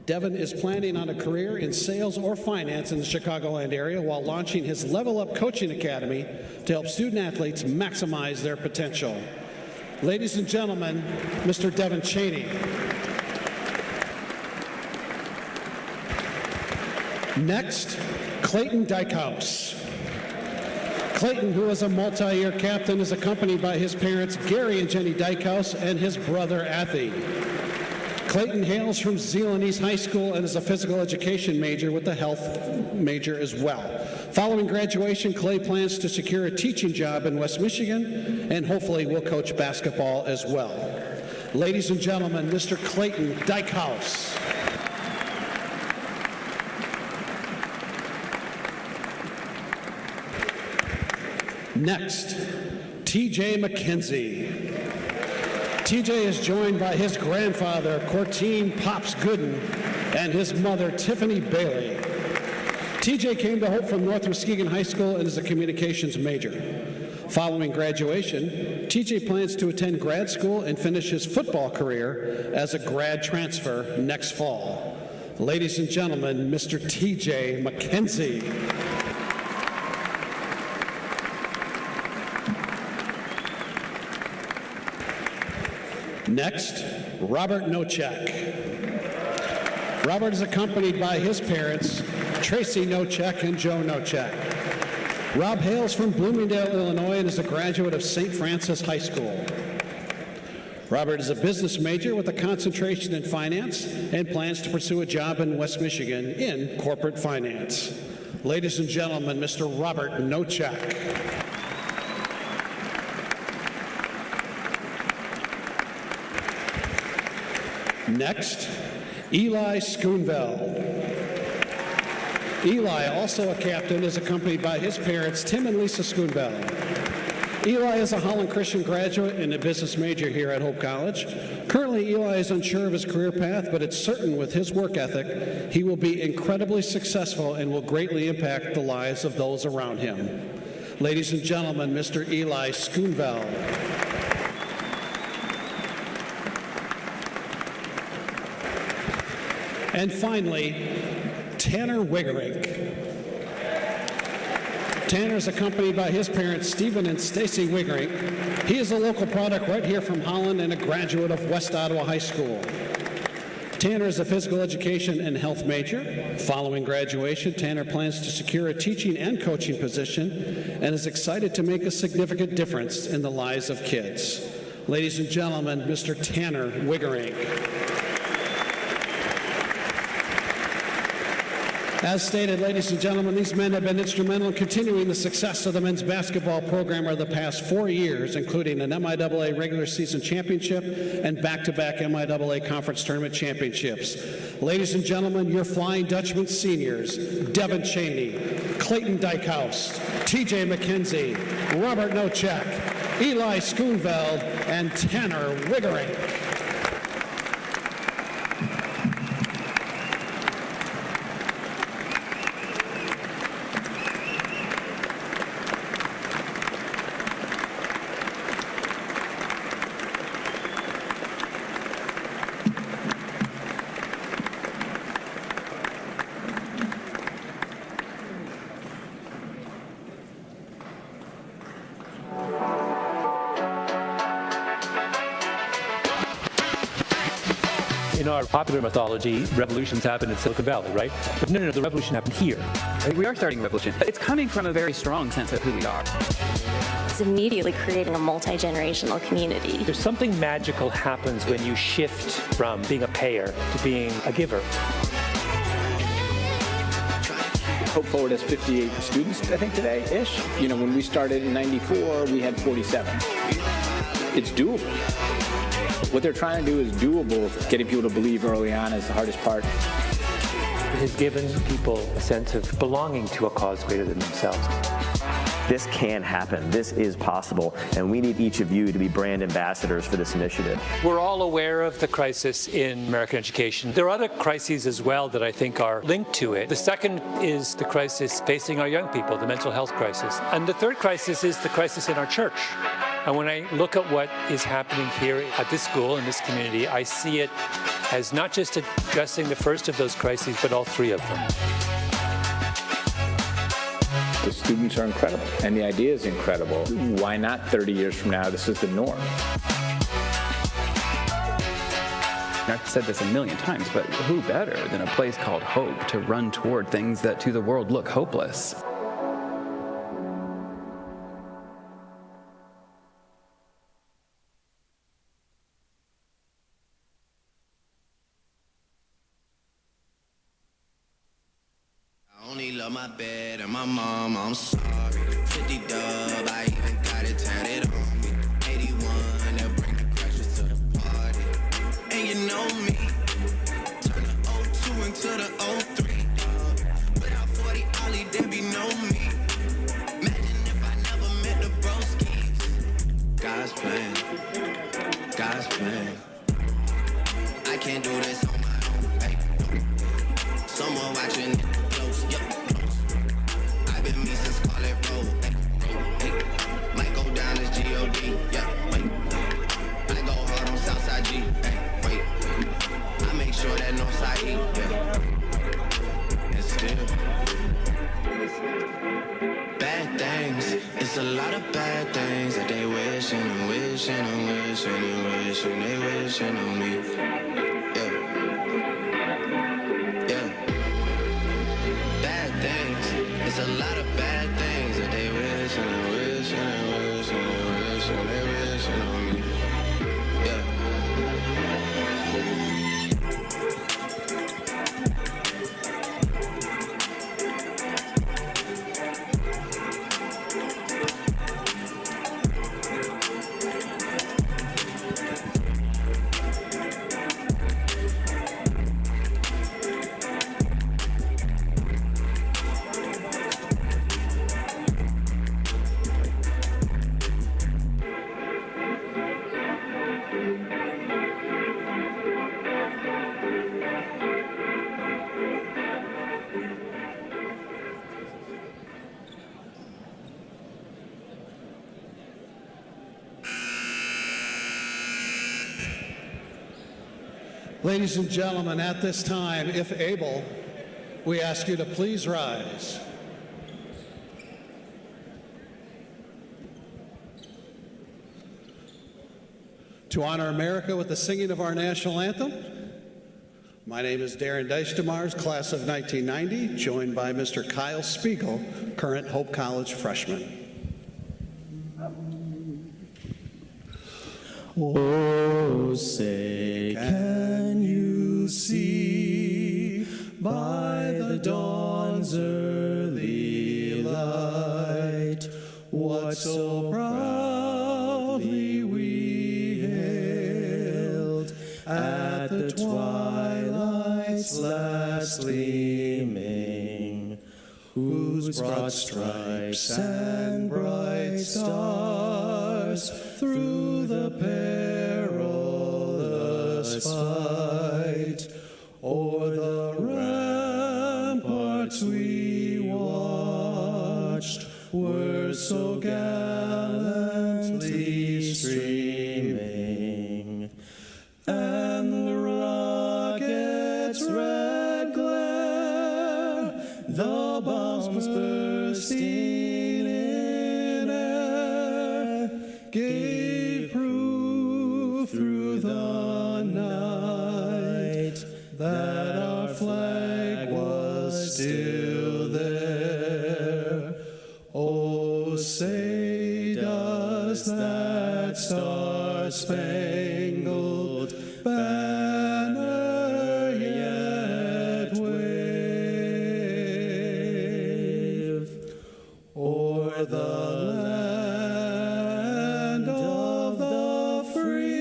Devin is planning on a career in sales or finance in the Chicagoland area while launching his Level Up Coaching Academy to help student athletes maximize their potential. Ladies and gentlemen, Mr. Devin Cheney. Next, Clayton Dykehouse. Clayton, who is a multi-year captain, is accompanied by his parents, Gary and Jenny Dykehouse, and his brother, Athy. Clayton hails from Zeeland East High School and is a physical education major with a health major as well. Following graduation, Clay plans to secure a teaching job in West Michigan and hopefully will coach basketball as well. Ladies and gentlemen, Mr. Clayton Dykehouse. Next, TJ McKenzie. TJ is joined by his grandfather, Courtine Pops Gooden, and his mother, Tiffany Bailey. TJ came to Hope from North Muskegon High School and is a communications major. Following graduation, TJ plans to attend grad school and finish his football career as a grad transfer next fall. Ladies and gentlemen, Mr. TJ McKenzie. Next, Robert Nochek. Robert is accompanied by his parents, Tracy Nochek and Joe Nochek. Rob hails from Bloomingdale, Illinois, and is a graduate of St. Francis High School. Robert is a business major with a concentration in finance and plans to pursue a job in West Michigan in corporate finance. Ladies and gentlemen, Mr. Robert Nochek. Next, Eli Schoonveld. Eli, also a captain, is accompanied by his parents, Tim and Lisa Schoonveld. Eli is a Holland Christian graduate and a business major here at Hope College. Currently, Eli is unsure of his career path, but it's certain with his work ethic, he will be incredibly successful and will greatly impact the lives of those around him. Ladies and gentlemen, Mr. Eli Schoonveld. And finally, Tanner Wigerink. Tanner is accompanied by his parents, Stephen and Stacy Wigerink. He is a local product right here from Holland and a graduate of West Ottawa High School. Tanner is a physical education and health major. Following graduation, Tanner plans to secure a teaching and coaching position and is excited to make a significant difference in the lives of kids. Ladies and gentlemen, Mr. Tanner Wigerink. As stated, ladies and gentlemen, these men have been instrumental in continuing the success of the men's basketball program over the past 4 years, including an MIAA regular season championship and back-to-back MIAA conference tournament championships. Ladies and gentlemen, your Flying Dutchman seniors, Devin Cheney, Clayton Dykehouse, TJ McKenzie, Robert Nochek, Eli Schoonveld, and Tanner Wigerink. In our popular mythology, revolutions happen in Silicon Valley, right? But no, the revolution happened here. We are starting a revolution. It's coming from a very strong sense of who we are. It's immediately creating a multi-generational community. There's something magical happens when you shift from being a payer to being a giver. Hope Forward has 58 students, I think, today-ish. You know, when we started in '94, we had 47. It's doable. What they're trying to do is doable. Getting people to believe early on is the hardest part. It has given people a sense of belonging to a cause greater than themselves. this can happen. This is possible, and we need each of you to be brand ambassadors for this initiative. We're all aware of the crisis in American education. There are other crises as well that I think are linked to it. The second is the crisis facing our young people, the mental health crisis. And the third crisis is the crisis in our church. And when I look at what is happening here at this school, in this community, I see it as not just addressing the first of those crises, but all three of them. The students are incredible, and the idea is incredible. Why not 30 years from now, this is the norm? I've said this a million times, but who better than a place called Hope to run toward things that to the world look hopeless? I only love my bed and my mom, I'm sorry. 50 dub, I even got it tatted on me. 81, they'll bring the crashes to the party. And you know me, turn the 02 into the 03, dog. Without 40 Ollie, there be no me. Imagine if I never met the broskies. God's plan, God's plan. I can't do this on my own, hey. Someone watching it close, yup, close. I've been me since Scarlet Road, hey. Might go down as G.O.D., yeah, wait. I go hard on Southside G, hey, wait. I make sure that Northside E, yeah. And still, bad things, it's a lot of bad things that they wishing and wishing and wishing and wishing, they wishing on me, yeah. It's a lot of bad things that they wish and they wish and they wish and they wish and they wish on me. Yeah. Ladies and gentlemen, at this time, if able, we ask you to please rise. To honor America with the singing of our national anthem, my name is Darren Dijstemars, class of 1990, joined by Mr. Kyle Spiegel, current Hope College freshman. Oh, say, can you see by the dawn's early light what so proudly we hailed at the twilight's last gleaming, whose broad stripes and bright stars through the perilous fight o'er the ramparts we watched were so gallantly streaming, and the rocket's red glare, the bombs bursting in air, gave proof through the night that our flag was still there. Oh, say does that star-spangled banner yet wave o'er the land of the free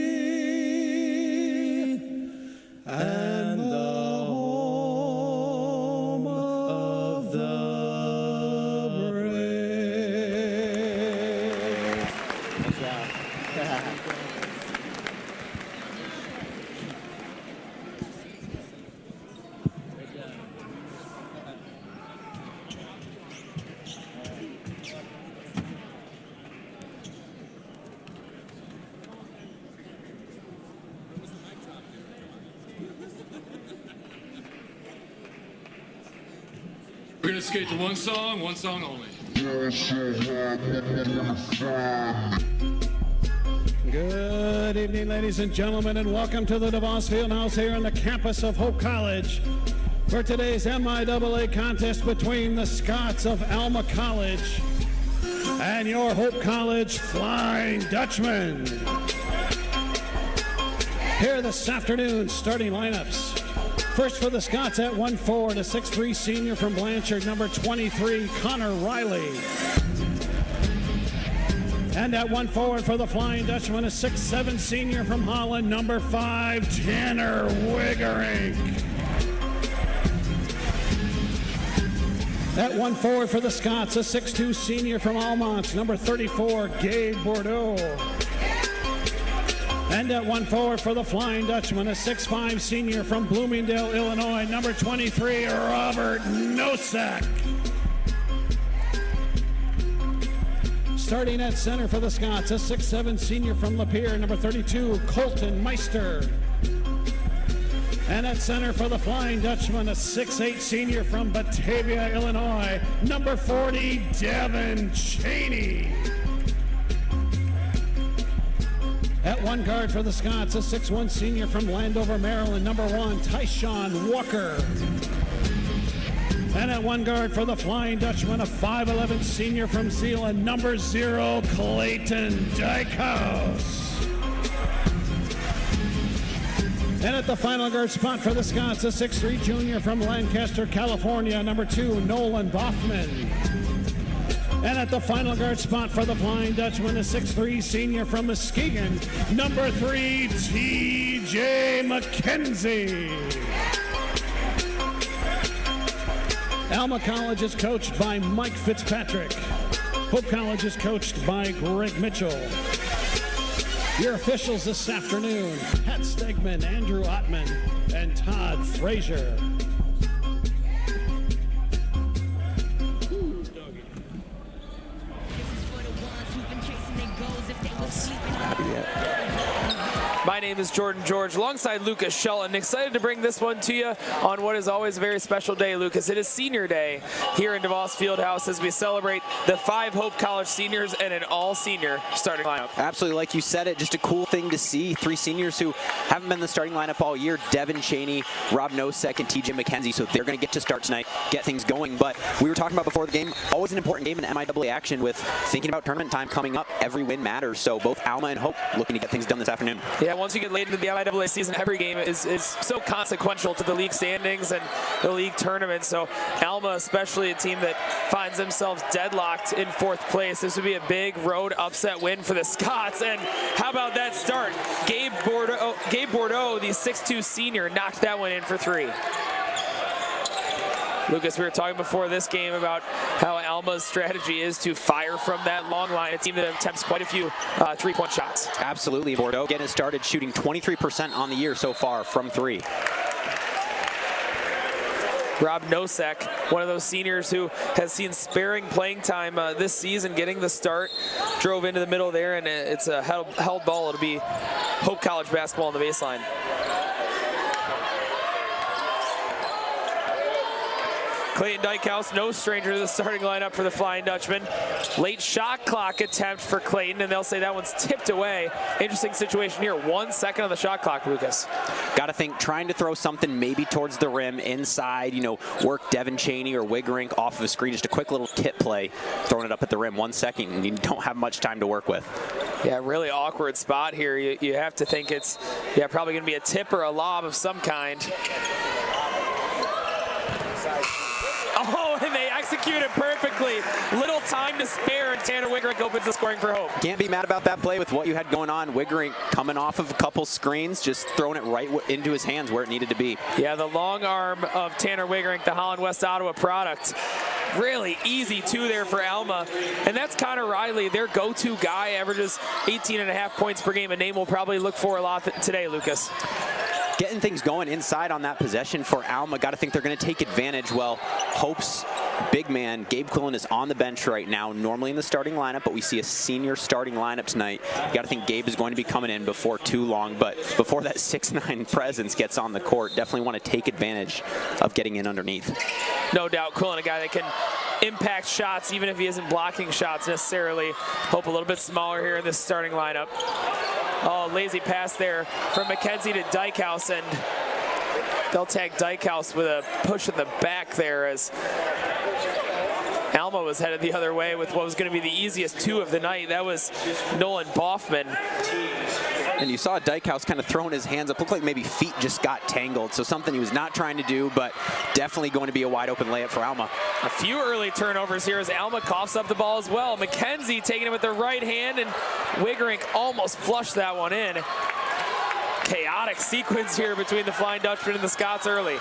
and the home of the brave? We're going to skate to one song only. Good evening, ladies and gentlemen, and welcome to the DeVos Fieldhouse here on the campus of Hope College for today's MIAA contest between the Scots of Alma College and your Hope College Flying Dutchmen. Here this afternoon, starting lineups. First for the Scots at 1-4, the 6'3" senior from Blanchard, number 23, Connor Riley. And at 1 forward for the Flying Dutchman, a 6'7" senior from Holland, number 5, Tanner Wigerink. At 1 forward for the Scots, a 6'2" senior from Almont, number 34, Gabe Bordeaux. And at 1 forward for the Flying Dutchman, a 6'5" senior from Bloomingdale, Illinois, number 23, Robert Nosek. Starting at center for the Scots, a 6'7" senior from Lapeer, number 32, Colton Meister. And at center for the Flying Dutchman, a 6'8" senior from Batavia, Illinois, number 40, Devin Cheney. At 1 guard for the Scots, a 6'1" senior from Landover, Maryland, number 1, Tyshawn Walker. And at 1 guard for the Flying Dutchman, a 5'11" senior from Zeeland, number 0, Clayton Dykhouse. And at the final guard spot for the Scots, a 6'3" junior from Lancaster, California, number 2, Nolan Boffman. And at the final guard spot for the Flying Dutchman, a 6'3" senior from Muskegon, number 3, TJ McKenzie. Alma College is coached by Mike Fitzpatrick. Hope College is coached by Greg Mitchell. Your officials this afternoon, Pat Stegman, Andrew Ottman, and Todd Frazier. My name is Jordan George, alongside Lucas Shelton. Excited to bring this one to you on what is always a very special day, Lucas. It is Senior Day here in DeVos Fieldhouse as we celebrate the 5 Hope College seniors and an all-senior starting lineup. Absolutely, like you said it, just a cool thing to see. 3 seniors who haven't been in the starting lineup all year, Devin Cheney, Rob Nosek, and TJ McKenzie, so they're going to get to start tonight, get things going. But we were talking about before the game, always an important game in MIAA action with thinking about tournament time coming up. Every win matters, so both Alma and Hope looking to get things done this afternoon. Yeah, once you get late into the MIAA season, every game is so consequential to the league standings and the league tournament. So Alma, especially a team that finds themselves deadlocked in 4th place, this would be a big road upset win for the Scots. And how about that start? Gabe Bordeaux, the 6'2" senior, knocked that one in for 3. Lucas, we were talking before this game about how Alma's strategy is to fire from that long line, a team that attempts quite a few 3-point shots. Absolutely. Bordeaux getting started shooting 23% on the year so far from 3. Rob Nosek, one of those seniors who has seen sparing playing time this season, getting the start, drove into the middle there, and it's a held ball. It'll be Hope College basketball on the baseline. Clayton Dykhouse, no stranger to the starting lineup for the Flying Dutchman. Late shot clock attempt for Clayton, and they'll say that one's tipped away. Interesting situation here. 1 second on the shot clock, Lucas. Got to think, trying to throw something maybe towards the rim, inside, work Devin Cheney or Wigerink off of a screen. Just a quick little tip play, throwing it up at the rim. 1 second, and you don't have much time to work with. Yeah, really awkward spot here. You have to think it's, probably going to be a tip or a lob of some kind. Oh, and they execute it perfectly. Little time to spare, and Tanner Wigerink opens the scoring for Hope. Can't be mad about that play with what you had going on. Wigerink coming off of a couple screens, just throwing it right into his hands where it needed to be. Yeah, the long arm of Tanner Wigerink, the Holland West Ottawa product. Really easy two there for Alma. And that's Connor Riley, their go-to guy, averages 18.5 points per game, a name we'll probably look for a lot today, Lucas. Getting things going inside on that possession for Alma. Got to think they're going to take advantage. Well, Hope's big man, Gabe Quillen, is on the bench right now, normally in the starting lineup, but we see a senior starting lineup tonight. You got to think Gabe is going to be coming in before too long, but before that 6'9" presence gets on the court, definitely want to take advantage of getting in underneath. No doubt, Quillen, a guy that can impact shots even if he isn't blocking shots necessarily. Hope a little bit smaller here in this starting lineup. Oh, lazy pass there from McKenzie to Dykhouse, and they'll tag Dykhouse with a push in the back there as Alma was headed the other way with what was going to be the easiest two of the night. That was Nolan Boffman. And you saw Dykhouse kind of throwing his hands up. Looked like maybe feet just got tangled. So something he was not trying to do, but definitely going to be a wide open layup for Alma. A few early turnovers here as Alma coughs up the ball as well. McKenzie taking it with the right hand, and Wigerink almost flushed that one in. Chaotic sequence here between the Flying Dutchman and the Scots early.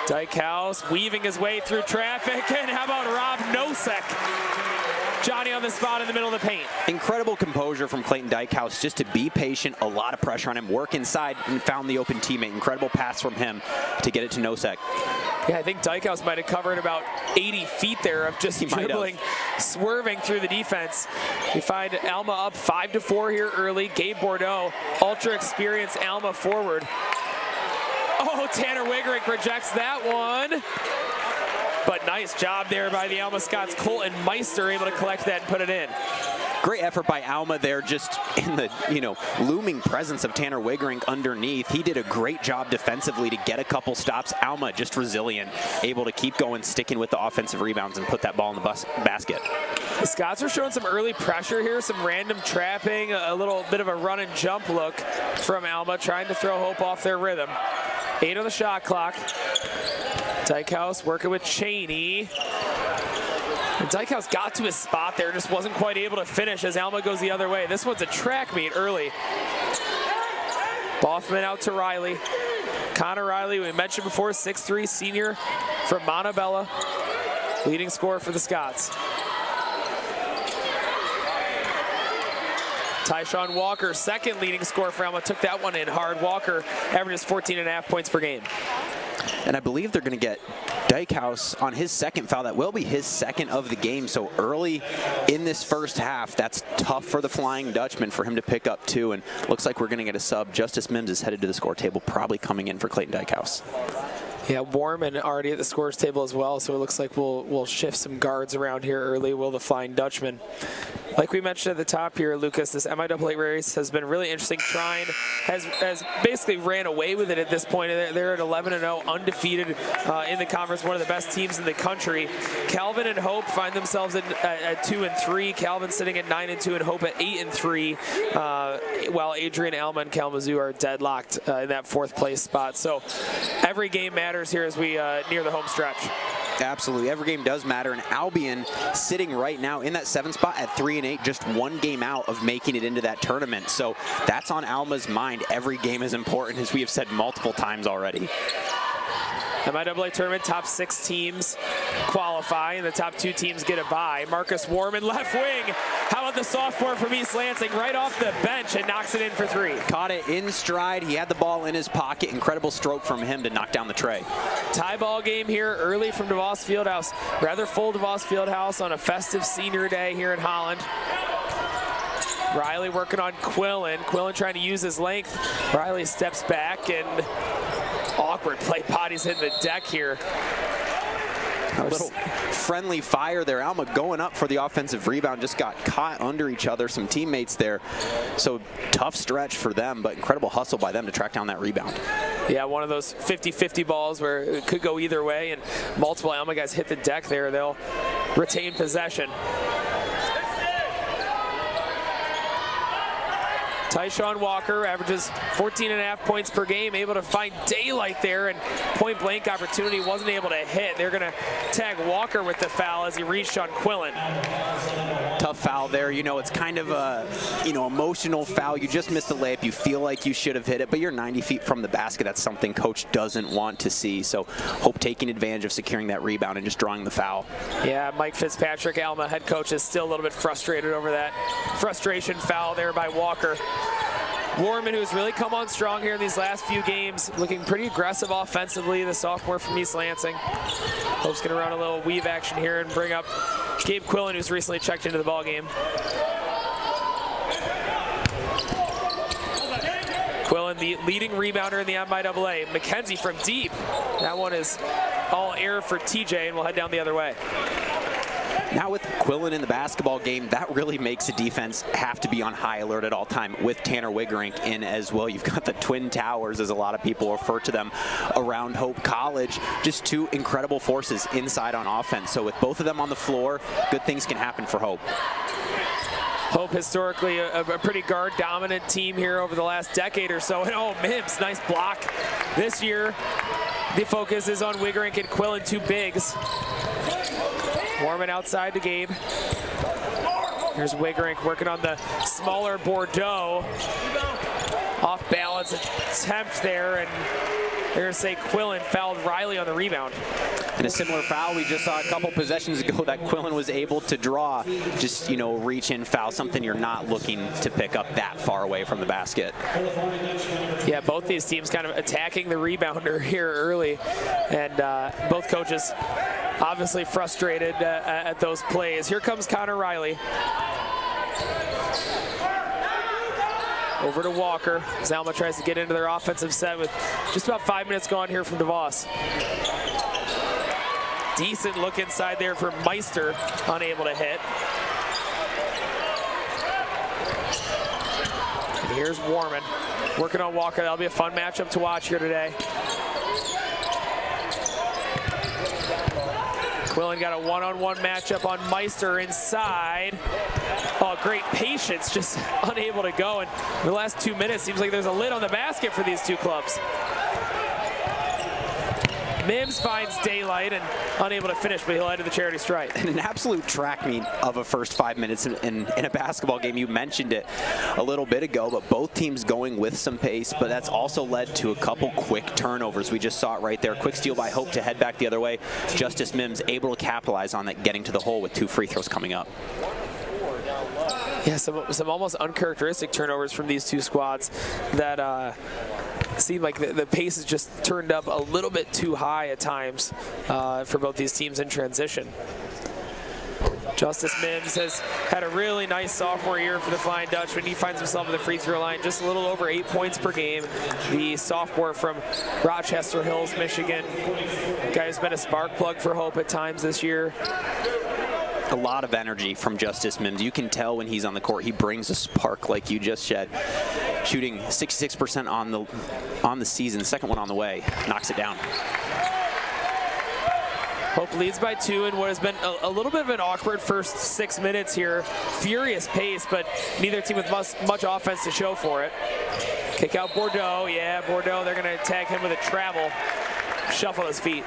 Dykhouse weaving his way through traffic, and how about Rob Nosek? Johnny on the spot in the middle of the paint. Incredible composure from Clayton Dykhouse, just to be patient, a lot of pressure on him, work inside, and found the open teammate. Incredible pass from him to get it to Nosek. Yeah, I think Dykhouse might have covered about 80 feet there of just dribbling, swerving through the defense. We find Alma up 5-4 here early. Gabe Bordeaux, ultra experienced Alma forward. Oh, Tanner Wigerink rejects that one. But nice job there by the Alma Scots. Colton Meister able to collect that and put it in. Great effort by Alma there, just in the, looming presence of Tanner Wigerink underneath. He did a great job defensively to get a couple stops. Alma just resilient, able to keep going, sticking with the offensive rebounds and put that ball in the basket. The Scots are showing some early pressure here, some random trapping, a little bit of a run and jump look from Alma, trying to throw Hope off their rhythm. 8 on the shot clock. Dykhouse working with Cheney. And Dykhouse got to his spot there, just wasn't quite able to finish as Alma goes the other way. This one's a track meet early. Boffman out to Riley. Connor Riley, we mentioned before, 6'3" senior from Montebello. Leading scorer for the Scots. Tyshawn Walker, second leading scorer for Alma, took that one in hard. Walker averages 14.5 points per game. And I believe they're going to get Dykhouse on his second foul. That will be his second of the game. So early in this first half, that's tough for the Flying Dutchman for him to pick up two. And looks like we're going to get a sub. Justice Mims is headed to the score table, probably coming in for Clayton Dykhouse. Yeah, Warman already at the scorers table as well, so it looks like we'll shift some guards around here early, will the Flying Dutchman. Like we mentioned at the top here, Lucas, this MIAA race has been really interesting. Trine has basically ran away with it at this point. They're at 11-0, undefeated in the conference, one of the best teams in the country. Calvin and Hope find themselves at 2-3. Calvin sitting at 9-2 and Hope at 8-3, while Adrian, Alma, and Kalamazoo are deadlocked in that fourth place spot. So every game matters here as we near the home stretch. Absolutely, every game does matter, and Albion sitting right now in that 7th spot at 3-8, just one game out of making it into that tournament. So that's on Alma's mind. Every game is important, as we have said multiple times already. MIAA tournament, top 6 teams qualify, and the top 2 teams get a bye. Marcus Warman, left wing. How about the sophomore from East Lansing, right off the bench and knocks it in for 3. Caught it in stride. He had the ball in his pocket. Incredible stroke from him to knock down the tray. Tie ball game here early from DeVos Fieldhouse. Rather full DeVos Fieldhouse on a festive senior day here in Holland. Riley working on Quillen. Quillen trying to use his length. Riley steps back, and awkward play, bodies hitting the deck here. A little friendly fire there. Alma going up for the offensive rebound, just got caught under each other, some teammates there. So tough stretch for them, but incredible hustle by them to track down that rebound. Yeah, one of those 50-50 balls where it could go either way, and multiple Alma guys hit the deck there. They'll retain possession. Tyshawn Walker averages 14.5 points per game, able to find daylight there, and point blank opportunity wasn't able to hit. They're going to tag Walker with the foul as he reached on Quillen. Tough foul there. You know, it's kind of a, emotional foul. You just missed the layup. You feel like you should have hit it, but you're 90 feet from the basket. That's something coach doesn't want to see. So Hope taking advantage of securing that rebound and just drawing the foul. Yeah, Mike Fitzpatrick, Alma head coach, is still a little bit frustrated over that frustration foul there by Walker. Warman, who's really come on strong here in these last few games, looking pretty aggressive offensively, the sophomore from East Lansing. Hope's going to run a little weave action here and bring up Gabe Quillen, who's recently checked into the ballgame. Quillen, the leading rebounder in the MIAA. McKenzie from deep. That one is all air for TJ, and we'll head down the other way. Now with Quillen in the basketball game, that really makes the defense have to be on high alert at all time with Tanner Wigerink in as well. You've got the Twin Towers, as a lot of people refer to them, around Hope College. Just two incredible forces inside on offense. So with both of them on the floor, good things can happen for Hope. Hope historically a pretty guard-dominant team here over the last decade or so. And oh, Mims, nice block. This year, the focus is on Wigerink and Quillen, two bigs. Warman outside to Gabe. Here's Wigerink working on the smaller Bordeaux. Off balance attempt there, and they're going to say Quillen fouled Riley on the rebound. And a similar foul we just saw a couple possessions ago that Quillen was able to draw. Just, reach in foul, something you're not looking to pick up that far away from the basket. Yeah, both these teams kind of attacking the rebounder here early, and both coaches obviously frustrated at those plays. Here comes Connor Riley. Over to Walker as Alma tries to get into their offensive set with just about 5 minutes gone here from DeVos. Decent look inside there for Meister, unable to hit. And here's Warman working on Walker. That'll be a fun matchup to watch here today. Quillen got a one-on-one matchup on Meister inside. Oh, great patience, just unable to go. And in the last 2 minutes, seems like there's a lid on the basket for these two clubs. Mims finds daylight and unable to finish, but he'll head to the charity stripe. An absolute track meet of a first 5 minutes in a basketball game. You mentioned it a little bit ago, but both teams going with some pace, but that's also led to a couple quick turnovers. We just saw it right there. Quick steal by Hope to head back the other way. Justice Mims able to capitalize on that, getting to the hole with 2 free throws coming up. Yeah, some almost uncharacteristic turnovers from these two squads that seem like the pace is just turned up a little bit too high at times for both these teams in transition. Justice Mims has had a really nice sophomore year for the Flying Dutchman. He finds himself at the free throw line just a little over 8 points per game. The sophomore from Rochester Hills, Michigan. Guy who's been a spark plug for Hope at times this year. A lot of energy from Justice Mims. You can tell when he's on the court, he brings a spark like you just said. Shooting 66% on the season, second one on the way, knocks it down. Hope leads by 2 in what has been a little bit of an awkward first 6 minutes here. Furious pace, but neither team with much offense to show for it. Kick out Bordeaux. Yeah, Bordeaux, they're going to tag him with a travel. Shuffle his feet.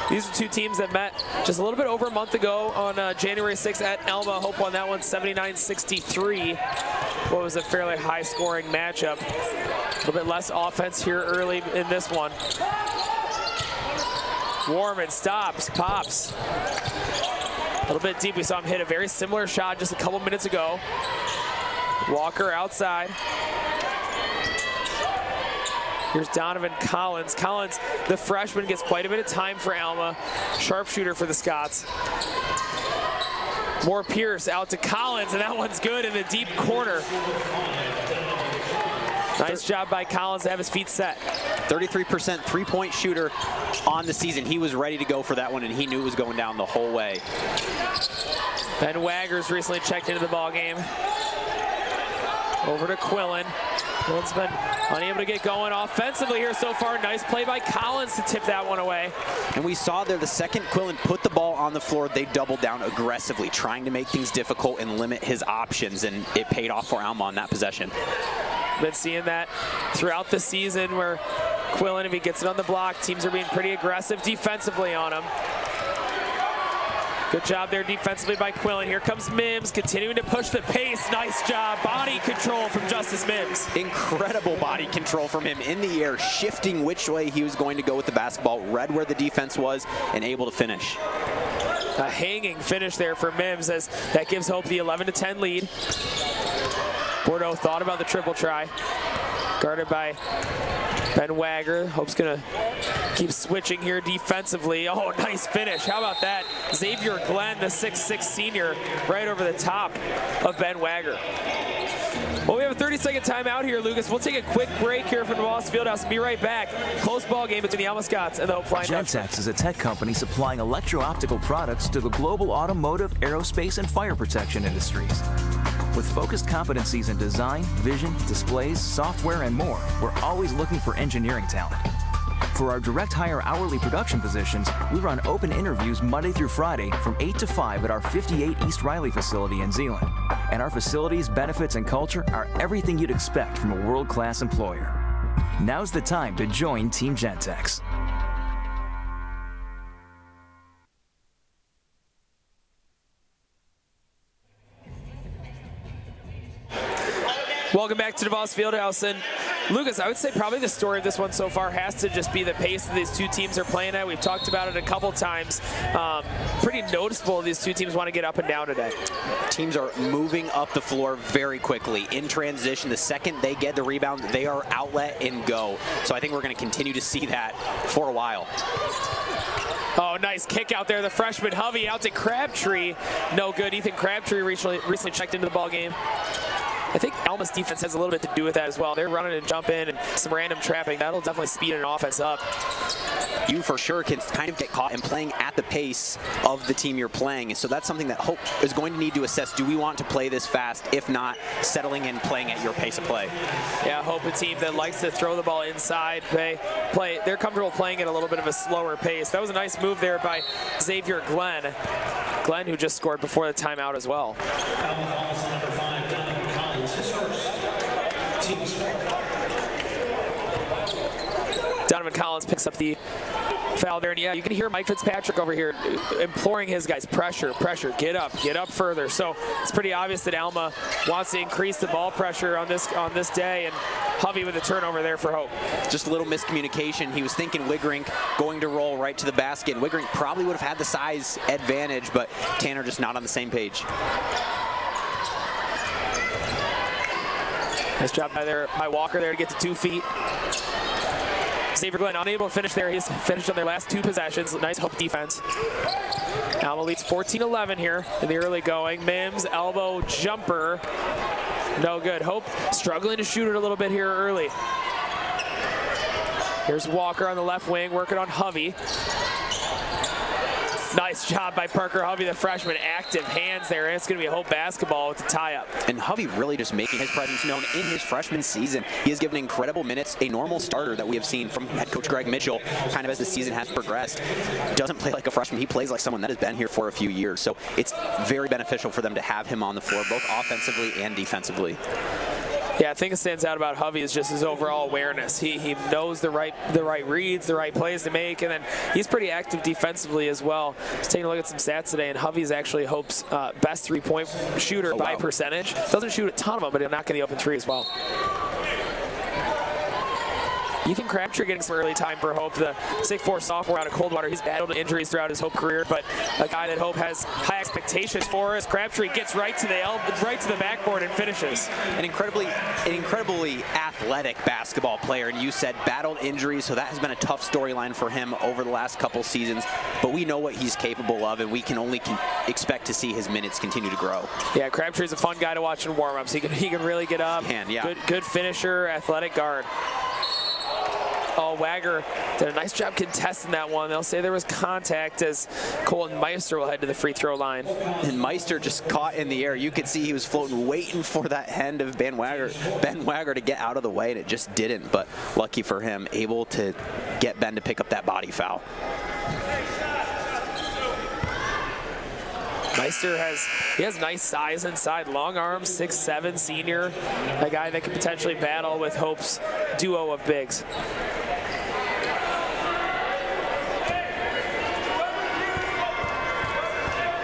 These are two teams that met just a little bit over a month ago on January 6th at Alma. Hope won that one 79-63. What was a fairly high-scoring matchup. A little bit less offense here early in this one. Warman stops, pops. A little bit deep. We saw him hit a very similar shot just a couple minutes ago. Walker outside. Here's Donovan Collins. Collins, the freshman, gets quite a bit of time for Alma. Sharpshooter for the Scots. More Pierce out to Collins, and that one's good in the deep corner. Nice job by Collins to have his feet set. 33% three-point shooter on the season. He was ready to go for that one, and he knew it was going down the whole way. Ben Waggers recently checked into the ball game. Over to Quillen. Quillen's been Unable to get going offensively here so far. Nice play by Collins to tip that one away. And we saw there the second Quillen put the ball on the floor, they doubled down aggressively, trying to make things difficult and limit his options, and it paid off for Alma on that possession. Been seeing that throughout the season where Quillen, if he gets it on the block, teams are being pretty aggressive defensively on him. Good job there defensively by Quillen. Here comes Mims, continuing to push the pace. Nice job. Body control from Justice Mims. Incredible body control from him in the air, shifting which way he was going to go with the basketball, read where the defense was, and able to finish. A hanging finish there for Mims as that gives Hope the 11-10 lead. Bordeaux thought about the triple try. Guarded by Ben Wagger. Hope's gonna keep switching here defensively. Oh, nice finish. How about that? Xavier Glenn, the 6'6 senior, right over the top of Ben Wagger. Well, we have a 30-second timeout here, Lucas. We'll take a quick break here from the Wallace Fieldhouse and be right back. Close ball game between the Alma Scots and the Hope Flying Dutchman. Gentex is a tech company supplying electro-optical products to the global automotive, aerospace, and fire protection industries. With focused competencies in design, vision, displays, software, and more, we're always looking for engineering talent. For our direct hire hourly production positions, we run open interviews Monday through Friday from 8 to 5 at our 58 East Riley facility in Zeeland. And our facilities, benefits, and culture are everything you'd expect from a world-class employer. Now's the time to join Team Gentex. Welcome back to the Wallace Fieldhouse. And Lucas, I would say probably the story of this one so far has to just be the pace that these two teams are playing at. We've talked about it a couple times. Pretty noticeable these two teams want to get up and down today. Teams are moving up the floor very quickly in transition. The second they get the rebound, they are outlet and go. So I think we're going to continue to see that for a while. Oh, nice kick out there. The freshman Hovey out to Crabtree. No good. Ethan Crabtree recently checked into the ball game. I think Alma's defense has a little bit to do with that as well. They're running and jumping and some random trapping. That'll definitely speed an offense up. You for sure can kind of get caught in playing at the pace of the team you're playing. So that's something that Hope is going to need to assess. Do we want to play this fast? If not, settling in, playing at your pace of play. Yeah, Hope, a team that likes to throw the ball inside. They're comfortable playing at a little bit of a slower pace. That was a nice move there by Xavier Glenn. Glenn, who just scored before the timeout as well. Donovan Collins picks up the foul there, and yeah, you can hear Mike Fitzpatrick over here imploring his guys, pressure, get up further. So it's pretty obvious that Alma wants to increase the ball pressure on this day, and Hovey with a turnover there for Hope. Just a little miscommunication. He was thinking Wigrink going to roll right to the basket. Wigrink probably would have had the size advantage, but Tanner just not on the same page. Nice job by Walker there to get to 2 feet. Xavier Glenn unable to finish there. He's finished on their last 2 possessions. Nice Hope defense. Alma leads 14-11 here in the early going. Mims, elbow jumper. No good. Hope struggling to shoot it a little bit here early. Here's Walker on the left wing working on Hovey. Nice job by Parker Hovey, the freshman. Active hands there, and it's going to be a Hope basketball with the tie-up. And Hovey really just making his presence known in his freshman season. He has given incredible minutes, a normal starter that we have seen from head coach Greg Mitchell kind of as the season has progressed. Doesn't play like a freshman. He plays like someone that has been here for a few years. So it's very beneficial for them to have him on the floor, both offensively and defensively. Yeah, I think it stands out about Hovey is just his overall awareness. He knows the right reads, the right plays to make, and then he's pretty active defensively as well. Just taking a look at some stats today, and Hovey's actually Hope's best three-point shooter by percentage. Doesn't shoot a ton of them, but he'll knock in the open three as well. Ethan Crabtree getting some early time for Hope, the 6'4 sophomore out of Coldwater. He's battled injuries throughout his Hope career, but a guy that Hope has high expectations for as Crabtree gets right to the backboard and finishes. An incredibly athletic basketball player, and you said battled injuries, so that has been a tough storyline for him over the last couple seasons, but we know what he's capable of, and we can only expect to see his minutes continue to grow. Yeah, Crabtree's a fun guy to watch in warm-ups. He can really get up. Yeah. Good finisher, athletic guard. Wagger did a nice job contesting that one. They'll say there was contact as Colton Meister will head to the free throw line. And Meister just caught in the air. You could see he was floating, waiting for that hand of Ben Wagger to get out of the way, and it just didn't. But lucky for him, able to get Ben to pick up that body foul. Meister has nice size inside, long arms, 6'7" senior, a guy that could potentially battle with Hope's duo of bigs.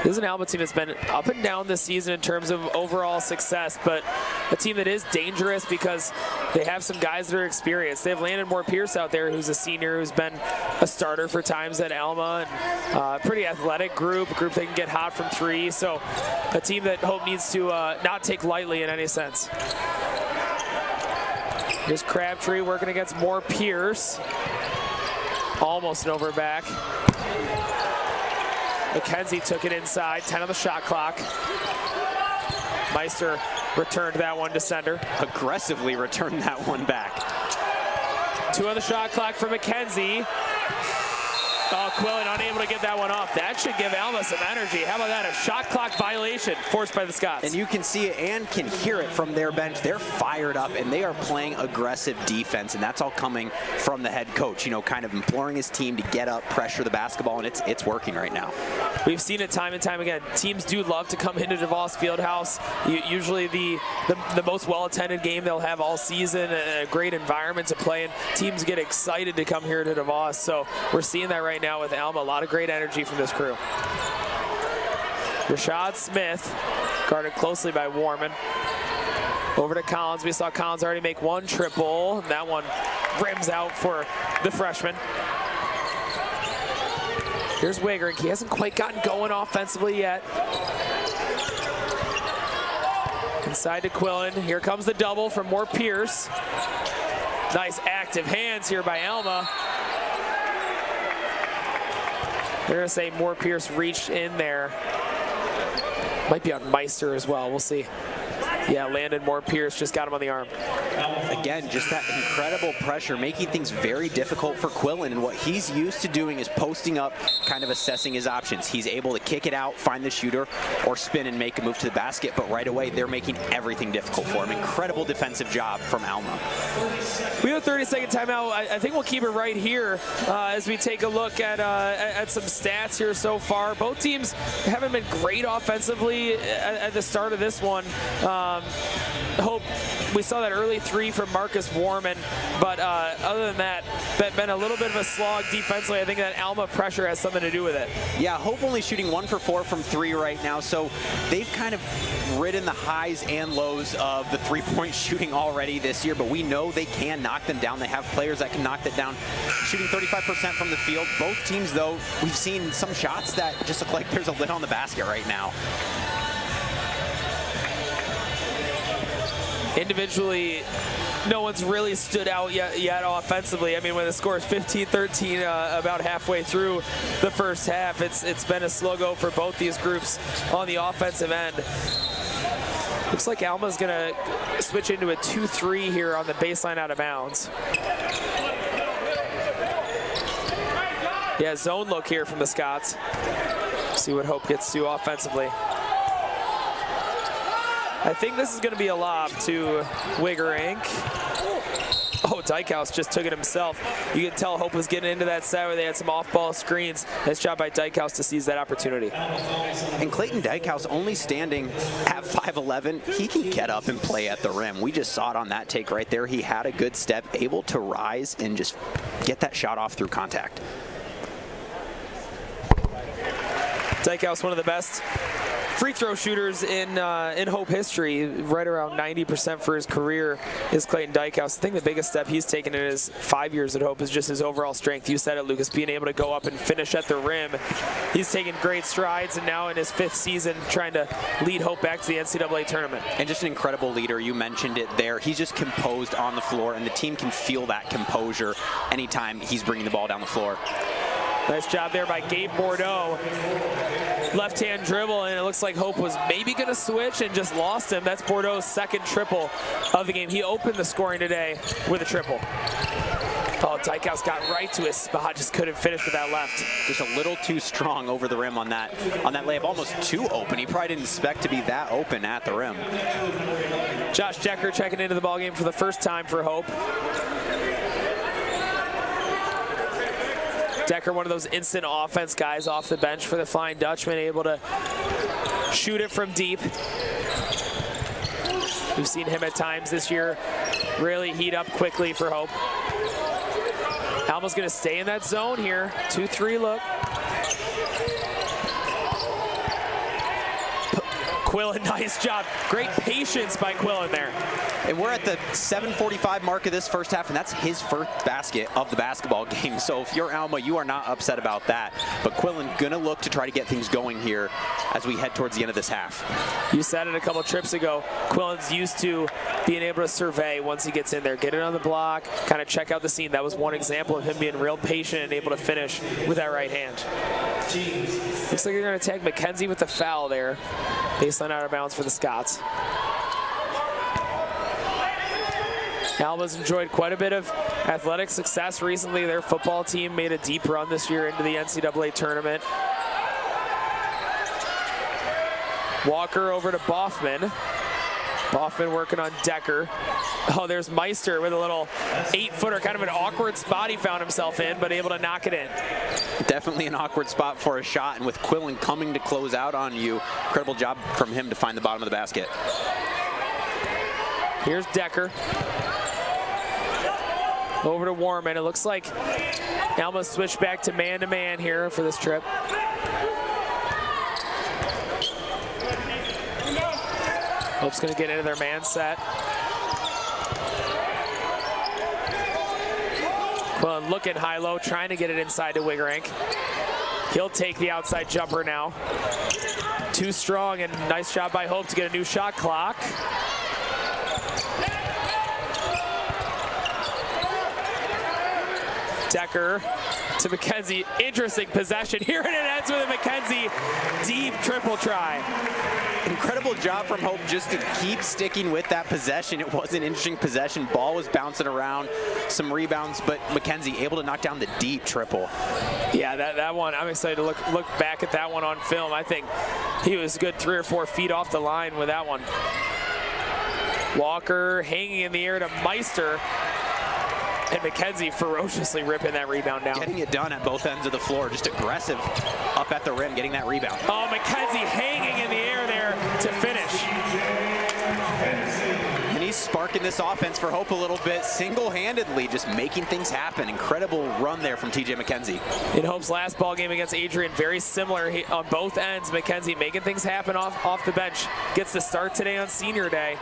This is an Alma team that's been up and down this season in terms of overall success, but a team that is dangerous because they have some guys that are experienced. They have Landon Moore-Pierce out there, who's a senior, who's been a starter for times at Alma, and pretty athletic group, a group that can get hot from three. So a team that Hope needs to not take lightly in any sense. Here's Crabtree working against Moore-Pierce. Almost an overback. McKenzie took it inside, 10 on the shot clock. Meister returned that one to sender. Aggressively returned that one back. 2 on the shot clock for McKenzie. Oh, Quillen unable to get that one off. That should give Alma some energy. How about that? A shot clock violation forced by the Scots. And you can see it and can hear it from their bench. They're fired up and they are playing aggressive defense, and that's all coming from the head coach, you know, kind of imploring his team to get up, pressure the basketball, and it's working right now. We've seen it time and time again. Teams do love to come into DeVos Fieldhouse. Usually the most well-attended game they'll have all season, a great environment to play in. Teams get excited to come here to DeVos, so we're seeing that right now with Alma. A lot of great energy from this crew. Rashad Smith, guarded closely by Warman. Over to Collins. We saw Collins already make one triple. That one rims out for the freshman. Here's Wagerink. He hasn't quite gotten going offensively yet. Inside to Quillen. Here comes the double from Moore-Pierce. Nice active hands here by Alma. They're going to say Moore-Pierce reached in there. Might be on Meister as well. We'll see. Yeah, Landon Moore-Pierce just got him on the arm. Again, just that incredible pressure, making things very difficult for Quillen. And what he's used to doing is posting up, kind of assessing his options. He's able to kick it out, find the shooter, or spin and make a move to the basket. But right away, they're making everything difficult for him. Incredible defensive job from Alma. We have a 30-second timeout. I think we'll keep it right here as we take a look at some stats here so far. Both teams haven't been great offensively at the start of this one. Hope we saw that early three from Marcus Warman, but other than that, been a little bit of a slog defensively. I think that Alma pressure has something to do with it. Yeah, Hope only shooting 1 for 4 from 3 right now, so they've kind of ridden the highs and lows of the three-point shooting already this year, but we know they can knock them down. They have players that can knock that down, shooting 35% from the field. Both teams, though, we've seen some shots that just look like there's a lid on the basket right now. Individually, no one's really stood out yet offensively. I mean, when the score is 15-13 about halfway through the first half, it's been a slow go for both these groups on the offensive end. Looks like Alma's gonna switch into a 2-3 here on the baseline out of bounds. Yeah, zone look here from the Scots. See what Hope gets to offensively. I think this is going to be a lob to Wagerink. Oh, Dykhouse just took it himself. You can tell Hope was getting into that set where they had some off-ball screens. Nice job by Dykhouse to seize that opportunity. And Clayton Dykhouse only standing at 5'11". He can get up and play at the rim. We just saw it on that take right there. He had a good step, able to rise and just get that shot off through contact. Dykhouse, one of the best free throw shooters in Hope history, right around 90% for his career is Clayton Dykhouse. I think the biggest step he's taken in his 5 years at Hope is just his overall strength. You said it, Lucas, being able to go up and finish at the rim. He's taken great strides, and now in his 5th season trying to lead Hope back to the NCAA tournament. And just an incredible leader. You mentioned it there. He's just composed on the floor, and the team can feel that composure anytime he's bringing the ball down the floor. Nice job there by Gabe Bordeaux. Left-hand dribble, and it looks like Hope was maybe going to switch and just lost him. That's Bordeaux's 2nd triple of the game. He opened the scoring today with a triple. Oh, Dykhouse got right to his spot, just couldn't finish with that left. Just a little too strong over the rim on that layup, almost too open. He probably didn't expect to be that open at the rim. Josh Decker checking into the ballgame for the first time for Hope. Decker, one of those instant offense guys off the bench for the Flying Dutchman, able to shoot it from deep. We've seen him at times this year really heat up quickly for Hope. Alma's going to stay in that zone here. 2-3 look. Quillen, nice job. Great patience by Quillen there. And we're at the 7:45 mark of this first half, and that's his first basket of the basketball game. So if you're Alma, you are not upset about that. But Quillen gonna look to try to get things going here as we head towards the end of this half. You said it a couple trips ago. Quillen's used to being able to survey once he gets in there, get it on the block, kind of check out the scene. That was one example of him being real patient and able to finish with that right hand. Looks like they're gonna tag McKenzie with the foul there. Baseline out of bounds for the Scots. Alma's enjoyed quite a bit of athletic success recently. Their football team made a deep run this year into the NCAA tournament. Walker over to Boffman. Boffman working on Decker. Oh, there's Meister with a little 8-footer, kind of an awkward spot he found himself in, but able to knock it in. Definitely an awkward spot for a shot, and with Quillen coming to close out on you, incredible job from him to find the bottom of the basket. Here's Decker. Over to Warman. It looks like Alma switched back to man here for this trip. Hope's going to get into their man set. Quillen looking high-low, trying to get it inside to Wigrank. He'll take the outside jumper now. Too strong, and nice job by Hope to get a new shot clock. Decker to McKenzie. Interesting possession here, and it ends with a McKenzie deep triple try. Incredible job from Hope just to keep sticking with that possession. It was an interesting possession. Ball was bouncing around, some rebounds, but McKenzie able to knock down the deep triple. Yeah, that one, I'm excited to look back at that one on film. I think he was a good 3 or 4 feet off the line with that one. Walker hanging in the air to Meister. And McKenzie ferociously ripping that rebound down. Getting it done at both ends of the floor, just aggressive up at the rim, getting that rebound. Oh, McKenzie hanging in the air there to finish. And he's sparking this offense for Hope a little bit, single-handedly, just making things happen. Incredible run there from TJ McKenzie. In Hope's last ball game against Adrian, very similar on both ends. McKenzie making things happen off the bench. Gets the start today on senior day.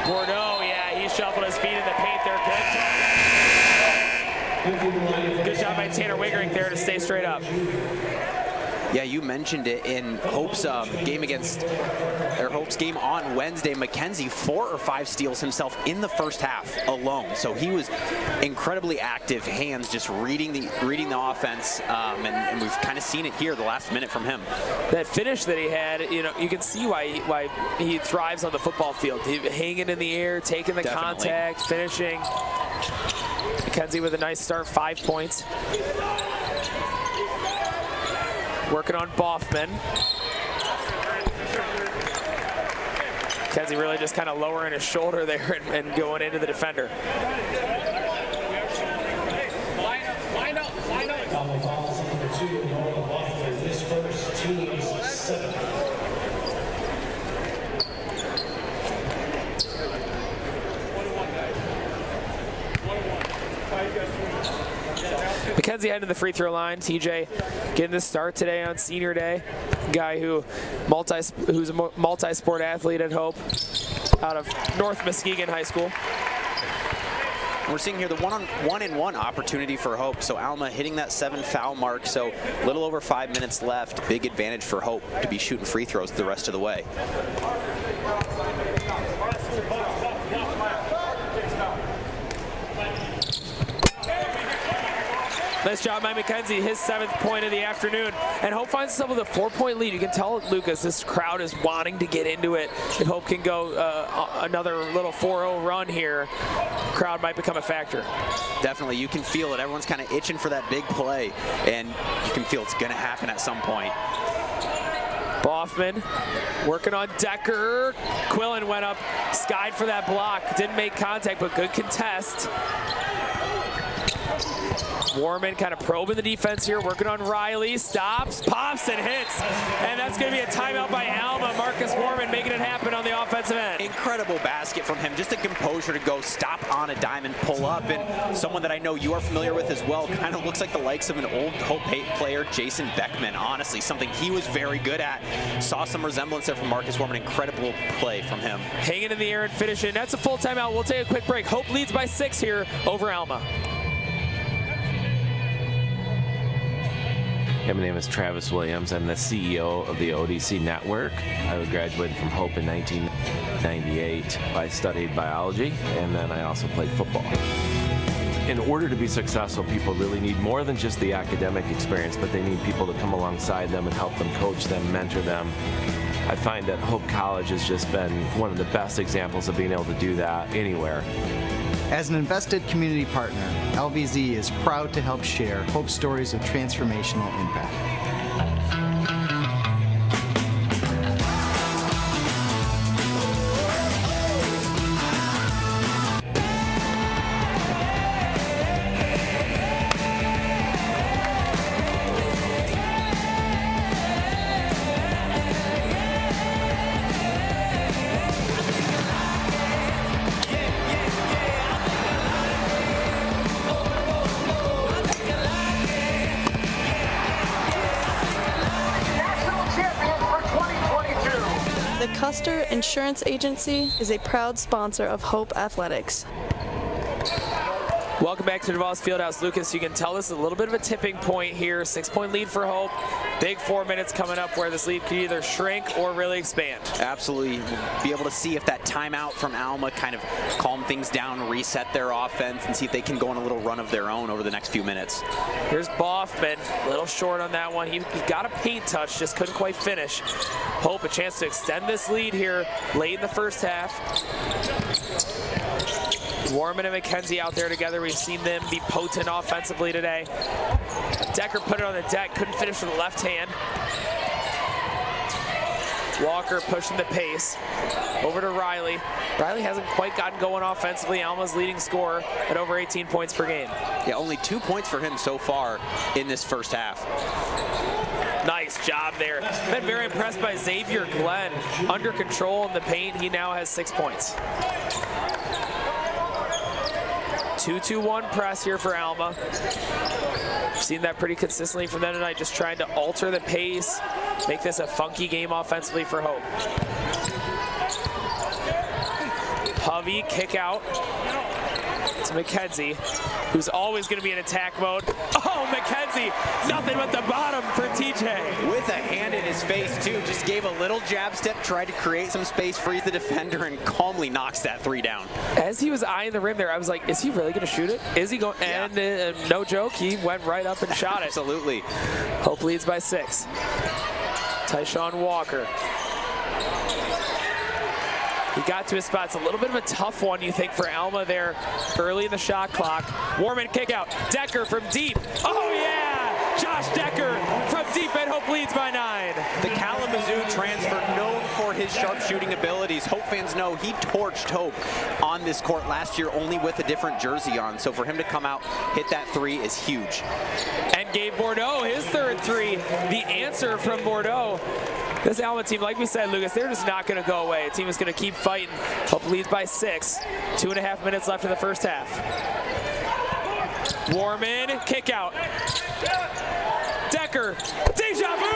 Bordeaux, yeah, he shuffled his feet in the paint there. Good job by Tanner Wigrank there to stay straight up. Yeah, you mentioned it in Hope's game on Wednesday. McKenzie 4 or 5 steals himself in the first half alone. So he was incredibly active, hands just reading the offense, and we've kind of seen it here the last minute from him. That finish that he had, you can see why he thrives on the football field. Hanging in the air, taking the contact, finishing. McKenzie with a nice start, 5 points. Working on Boffman. McKenzie really just kind of lowering his shoulder there and going into the defender. McKenzie heading to the free throw line. TJ getting the start today on senior day. Guy who's a multi-sport athlete at Hope out of North Muskegon High School. We're seeing here the one-on-one opportunity for Hope. So Alma hitting that 7 foul mark. So a little over 5 minutes left. Big advantage for Hope to be shooting free throws the rest of the way. Nice job by McKenzie, his 7th point of the afternoon. And Hope finds itself with a 4-point lead. You can tell, Lucas, this crowd is wanting to get into it. If Hope can go another little 4-0 run here, crowd might become a factor. Definitely, you can feel it. Everyone's kind of itching for that big play, and you can feel it's going to happen at some point. Boffman working on Decker. Quillen went up, skied for that block. Didn't make contact, but good contest. Warman kind of probing the defense here, working on Riley. Stops, pops, and hits. And that's going to be a timeout by Alma. Marcus Warman making it happen on the offensive end. Incredible basket from him. Just the composure to go stop on a dime and pull up. And someone that I know you are familiar with as well, kind of looks like the likes of an old Hope player, Jason Beckman. Honestly, something he was very good at. Saw some resemblance there from Marcus Warman. Incredible play from him. Hanging in the air and finishing. That's a full timeout. We'll take a quick break. Hope leads by 6 here over Alma. Hey, my name is Travis Williams. I'm the CEO of the ODC Network. I graduated from Hope in 1998. I studied biology, and then I also played football. In order to be successful, people really need more than just the academic experience, but they need people to come alongside them and help them coach them, mentor them. I find that Hope College has just been one of the best examples of being able to do that anywhere. As an invested community partner, LVZ is proud to help share Hope stories of transformational impact. Custer Insurance Agency is a proud sponsor of Hope Athletics. Welcome back to DeVos Fieldhouse. Lucas, you can tell this is a little bit of a tipping point here. 6-point lead for Hope. Big 4 minutes coming up where this lead could either shrink or really expand. Absolutely. Be able to see if that timeout from Alma kind of calm things down, reset their offense, and see if they can go on a little run of their own over the next few minutes. Here's Boffman, a little short on that one. He got a paint touch, just couldn't quite finish. Hope a chance to extend this lead here late in the first half. Warman and McKenzie out there together. We've seen them be potent offensively today. Decker put it on the deck, couldn't finish with the left hand. Walker pushing the pace. Over to Riley. Riley hasn't quite gotten going offensively. Alma's leading scorer at over 18 points per game. Yeah, only 2 points for him so far in this first half. Nice job there. Been very impressed by Xavier Glenn. Under control in the paint. He now has 6 points. 2-2-1 press here for Alma. Seen that pretty consistently from them tonight, just trying to alter the pace, make this a funky game offensively for Hope. Hovey, kick out to McKenzie, who's always going to be in attack mode. Oh, McKenzie, nothing but the bottom for TJ. With a hand in his face, too. Just gave a little jab step, tried to create some space, freeze the defender, and calmly knocks that 3 down. As he was eyeing the rim there, I was like, is he really going to shoot it? Is he going? Yeah. And no joke, he went right up and shot it. Absolutely. Hope leads by 6. Tyshawn Walker. He got to his spot. It's a little bit of a tough one, you think, for Alma there early in the shot clock. Warman kick out. Decker from deep. Oh, yeah! Josh Decker from deep, and Hope leads by 9. The Kalamazoo transfer, known for his sharp shooting abilities. Hope fans know he torched Hope on this court last year, only with a different jersey on. So for him to come out, hit that 3 is huge. And Gabe Bordeaux, his 3rd 3. The answer from Bordeaux. This Alma team, like we said, Lucas, they're just not going to go away. The team is going to keep fighting. Hope leads by 6. 2.5 minutes left in the first half. Warman, kick out. Decker, deja vu!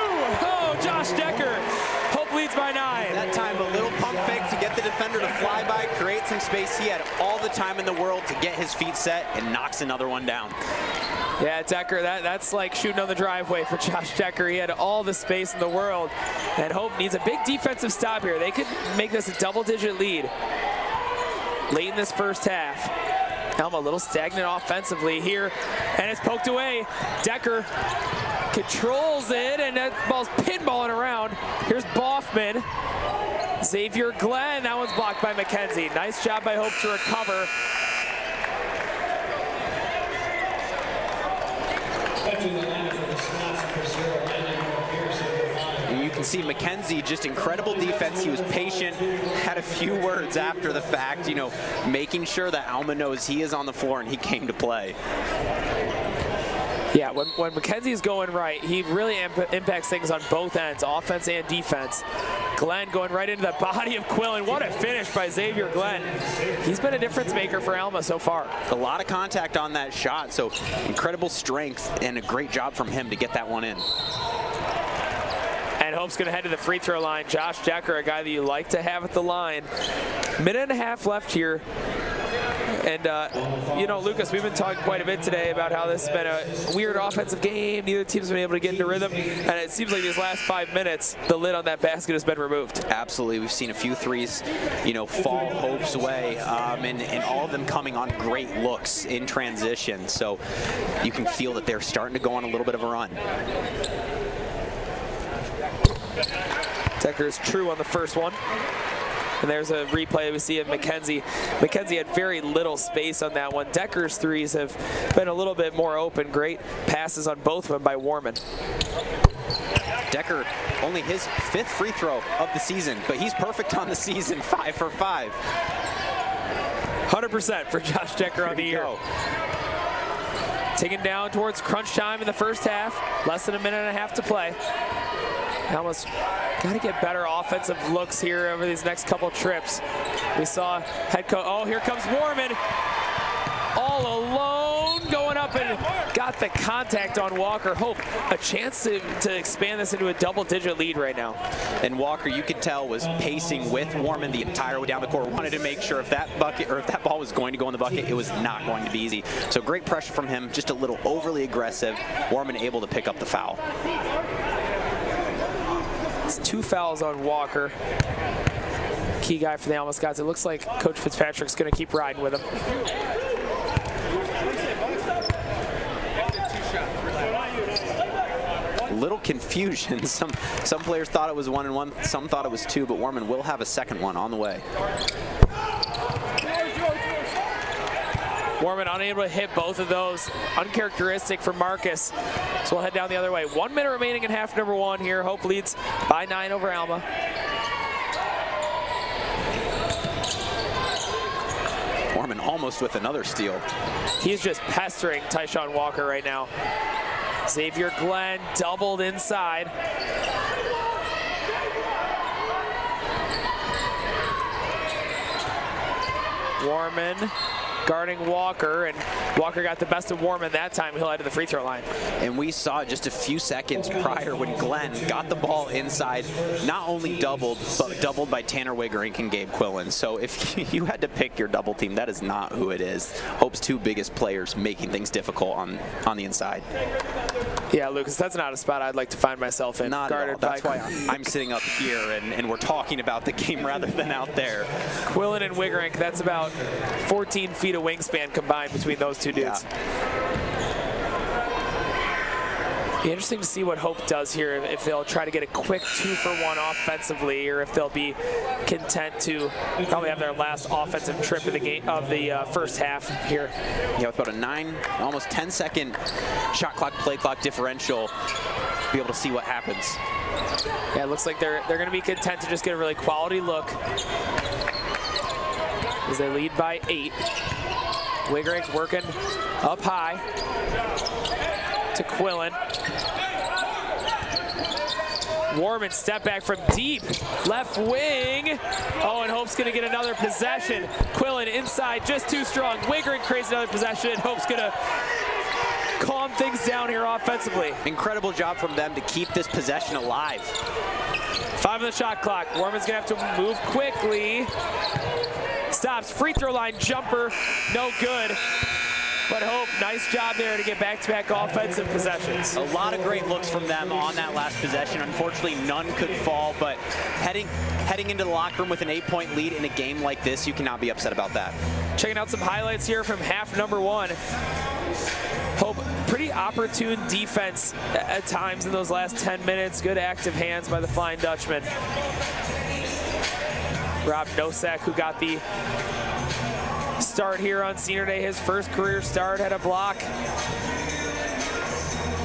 Oh, Josh Decker. Hope leads by 9. That time, a little pump fake to get the defender to fly by, create some space. He had all the time in the world to get his feet set, and knocks another one down. Yeah, Decker, that's like shooting on the driveway for Josh Decker. He had all the space in the world, and Hope needs a big defensive stop here. They could make this a double-digit lead late in this first half. Alma a little stagnant offensively here, and it's poked away. Decker controls it, and that ball's pinballing around. Here's Boffman. Xavier Glenn, that one's blocked by McKenzie. Nice job by Hope to recover. You can see McKenzie, just incredible defense. He was patient, had a few words after the fact, you know, making sure that Alma knows he is on the floor and he came to play. Yeah, when McKenzie's going right, he really impacts things on both ends, offense and defense. Glenn going right into the body of Quillen. What a finish by Xavier Glenn. He's been a difference maker for Alma so far. A lot of contact on that shot, so incredible strength and a great job from him to get that one in. And Hope's going to head to the free throw line. Josh Decker, a guy that you like to have at the line. Minute and a half left here. And, you know, Lucas, we've been talking quite a bit today about how this has been a weird offensive game. Neither team's been able to get into rhythm. And it seems like these last 5 minutes, the lid on that basket has been removed. Absolutely. We've seen a few threes, you know, fall Hope's way, and all of them coming on great looks in transition. So you can feel that they're starting to go on a little bit of a run. Decker is true on the first one. And there's a replay we see of McKenzie. McKenzie had very little space on that one. Decker's threes have been a little bit more open. Great passes on both of them by Warman. Decker, only his 5th free throw of the season, but he's perfect on the season, 5 for 5. 100% for Josh Decker on the year. Taken down towards crunch time in the first half. Less than a minute and a half to play. Almost got to get better offensive looks here over these next couple trips. We saw head coach, oh, here comes Warman. All alone, going up and got the contact on Walker. Hope a chance to expand this into a double-digit lead right now. And Walker, you could tell, was pacing with Warman the entire way down the court. Wanted to make sure if that bucket or if that ball was going to go in the bucket, it was not going to be easy. So great pressure from him, just a little overly aggressive. Warman able to pick up the foul. It's 2 fouls on Walker. Key guy for the Alma Scots. It looks like Coach Fitzpatrick's going to keep riding with him. Little confusion. Some players thought it was 1 and 1, some thought it was 2, but Warman will have a second one on the way. Warman unable to hit both of those. Uncharacteristic for Marcus. So we'll head down the other way. 1 minute remaining in half number 1 here. Hope leads by 9 over Alma. Warman almost with another steal. He's just pestering Tyshawn Walker right now. Xavier Glenn doubled inside. Warman guarding Walker, and Walker got the best of Warman that time. He'll head to the free throw line. And we saw just a few seconds prior when Glenn got the ball inside, not only doubled, but doubled by Tanner Wigerink and Gabe Quillen. So if you had to pick your double team, that is not who it is. Hope's 2 biggest players making things difficult on the inside. Yeah, Lucas, that's not a spot I'd like to find myself in. Not at all. That's why I'm sitting up here and we're talking about the game rather than out there. Quillen and Wigerink, that's about 14 feet of wingspan combined between those 2 dudes. Be interesting to see what Hope does here, if they'll try to get a quick 2-for-1 offensively, or if they'll be content to probably have their last offensive trip of the game of the first half here. Yeah, with about a 9, almost 10-second shot clock, play clock differential, be able to see what happens. Yeah, it looks like they're going to be content to just get a really quality look as they lead by 8. Wigerink working up high to Quillen. Warman step back from deep left wing. Oh, and Hope's gonna get another possession. Quillen inside, just too strong. Wigerink creates another possession. Hope's gonna calm things down here offensively. Incredible job from them to keep this possession alive. 5 on the shot clock. Warman's gonna have to move quickly. Stops, free throw line jumper, no good. But Hope, nice job there to get back-to-back offensive possessions. A lot of great looks from them on that last possession. Unfortunately, none could fall, but heading into the locker room with an 8-point lead in a game like this, you cannot be upset about that. Checking out some highlights here from half number 1. Hope, pretty opportune defense at times in those last 10 minutes. Good active hands by the Flying Dutchman. Rob Nosek, who got the start here on senior day, his first career start, had a block.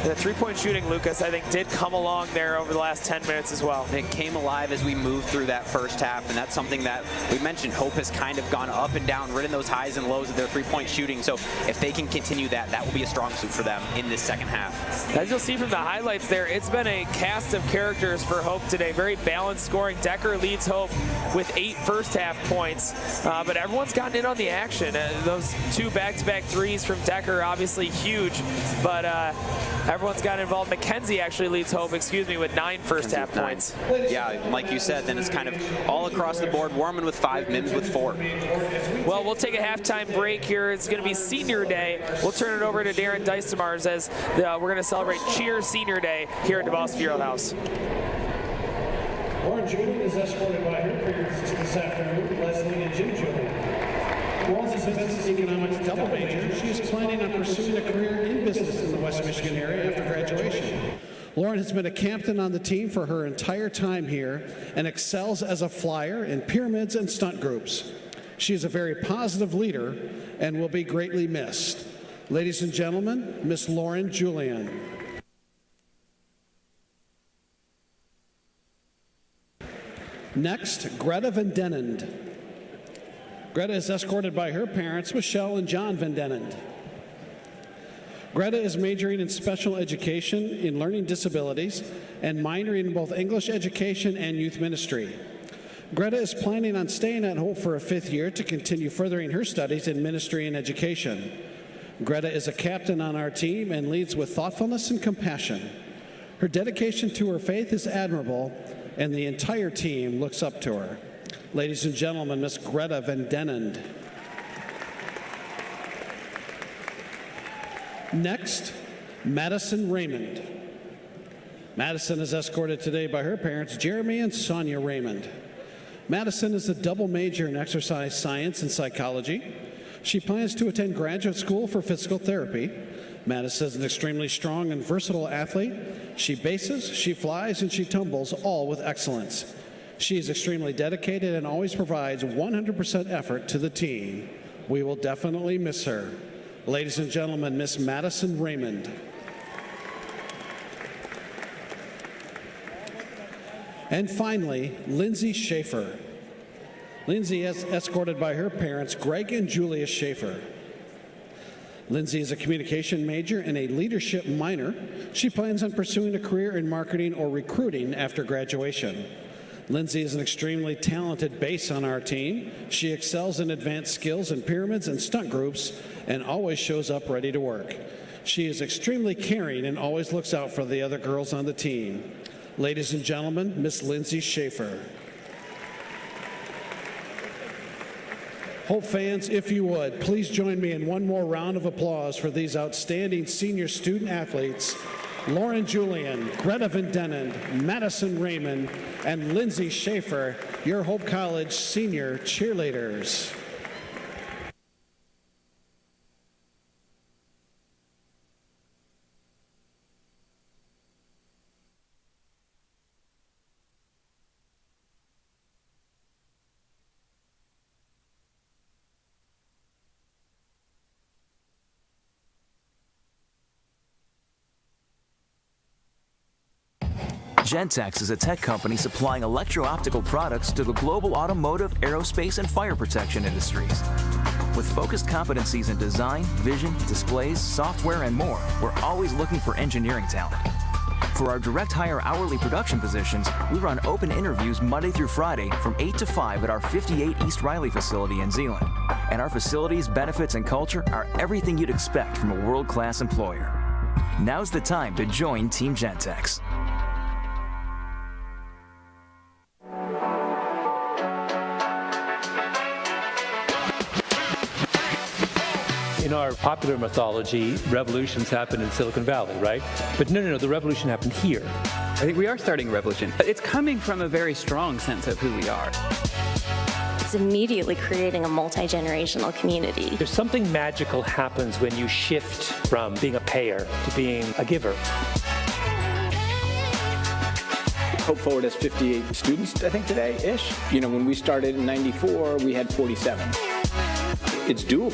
The three-point shooting, Lucas, I think did come along there over the last 10 minutes as well. It came alive as we moved through that first half, and that's something that we mentioned. Hope has kind of gone up and down, ridden those highs and lows of their three-point shooting. So if they can continue that, that will be a strong suit for them in this second half. As you'll see from the highlights there, it's been a cast of characters for Hope today. Very balanced scoring. Decker leads Hope with 8 first-half points, but everyone's gotten in on the action. Those 2 back-to-back threes from Decker, obviously huge, but everyone's got involved. McKenzie actually leads Hope, with 9 first-half points. Yeah, like you said, then it's kind of all across the board. Warman with 5, Mims with 4. Well, we'll take a halftime break here. It's going to be Senior Day. We'll turn it over to Darren Dystemars as we're going to celebrate Cheer Senior Day here at DeVos Fieldhouse. Lauren Julian is escorted by her parents this afternoon, Leslie and Jim Julian. Lauren is a business economics double major. She is planning on pursuing a career in business in the West Michigan area after graduation. Lauren has been a captain on the team for her entire time here and excels as a flyer in pyramids and stunt groups. She is a very positive leader and will be greatly missed. Ladies and gentlemen, Miss Lauren Julian. Next, Greta Van Denend. Greta is escorted by her parents, Michelle and John Van Denend. Greta is majoring in special education in learning disabilities and minoring in both English education and youth ministry. Greta is planning on staying at Hope for a 5th year to continue furthering her studies in ministry and education. Greta is a captain on our team and leads with thoughtfulness and compassion. Her dedication to her faith is admirable, and the entire team looks up to her. Ladies and gentlemen, Miss Greta Van Denend. Next, Madison Raymond. Madison is escorted today by her parents, Jeremy and Sonia Raymond. Madison is a double major in exercise science and psychology. She plans to attend graduate school for physical therapy. Madison is an extremely strong and versatile athlete. She bases, she flies, and she tumbles, all with excellence. She is extremely dedicated and always provides 100% effort to the team. We will definitely miss her. Ladies and gentlemen, Miss Madison Raymond. And finally, Lindsay Schaefer. Lindsay is escorted by her parents, Greg and Julia Schaefer. Lindsay is a communication major and a leadership minor. She plans on pursuing a career in marketing or recruiting after graduation. Lindsay is an extremely talented base on our team. She excels in advanced skills in pyramids and stunt groups and always shows up ready to work. She is extremely caring and always looks out for the other girls on the team. Ladies and gentlemen, Miss Lindsay Schaefer. Hope fans, if you would, please join me in one more round of applause for these outstanding senior student athletes, Lauren Julian, Greta Van Denend, Madison Raymond, and Lindsay Schaefer, your Hope College senior cheerleaders. Gentex is a tech company supplying electro-optical products to the global automotive, aerospace, and fire protection industries. With focused competencies in design, vision, displays, software, and more, we're always looking for engineering talent. For our direct hire hourly production positions, we run open interviews Monday through Friday from 8 to 5 at our 58 East Riley facility in Zeeland. And our facilities, benefits, and culture are everything you'd expect from a world-class employer. Now's the time to join Team Gentex. In our popular mythology, revolutions happen in Silicon Valley, right? But no, the revolution happened here. I think we are starting a revolution. It's coming from a very strong sense of who we are. It's immediately creating a multi-generational community. There's something magical happens when you shift from being a payer to being a giver. Hope Forward has 58 students, I think, today-ish. You know, when we started in '94, we had 47. It's doable.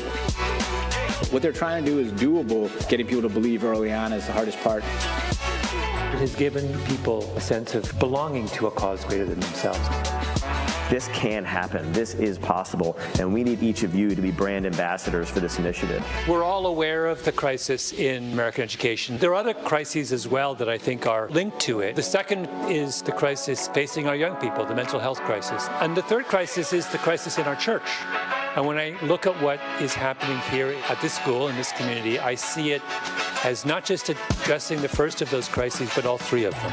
What they're trying to do is doable. Getting people to believe early on is the hardest part. It has given people a sense of belonging to a cause greater than themselves. This can happen. This is possible. And we need each of you to be brand ambassadors for this initiative. We're all aware of the crisis in American education. There are other crises as well that I think are linked to it. The second is the crisis facing our young people, the mental health crisis. And the third crisis is the crisis in our church. And when I look at what is happening here at this school, in this community, I see it as not just addressing the first of those crises, but all three of them.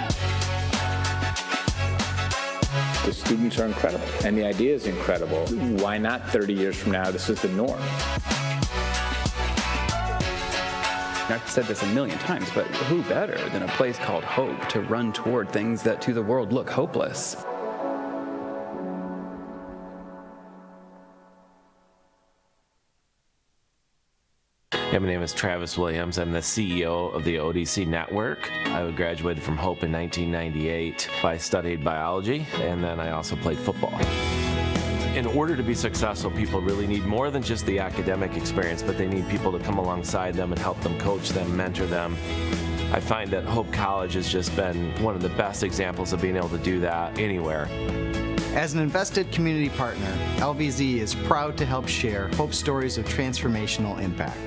The students are incredible, and the idea is incredible. Why not 30 years from now, this is the norm? I've said this a million times, but who better than a place called Hope to run toward things that to the world look hopeless? Yeah, my name is Travis Williams. I'm the CEO of the ODC Network. I graduated from Hope in 1998. I studied biology, and then I also played football. In order to be successful, people really need more than just the academic experience, but they need people to come alongside them and help them, coach them, mentor them. I find that Hope College has just been one of the best examples of being able to do that anywhere. As an invested community partner, LVZ is proud to help share Hope stories of transformational impact.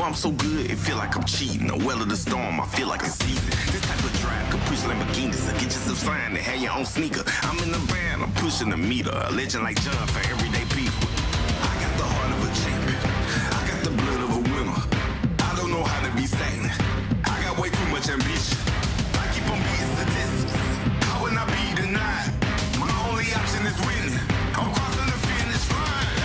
I'm so good, it feel like I'm cheating. A well of the storm, I feel like a season. This type of drive could push Lamborghinis. So get yourself signed and have your own sneaker. I'm in the band, I'm pushing the meter. A legend like John for everyday people. I got the heart of a champion. I got the blood of a winner. I don't know how to be stagnant. I got way too much ambition. I keep on beating statistics. How would I be denied? My only option is winning. I'm crossing the finish line.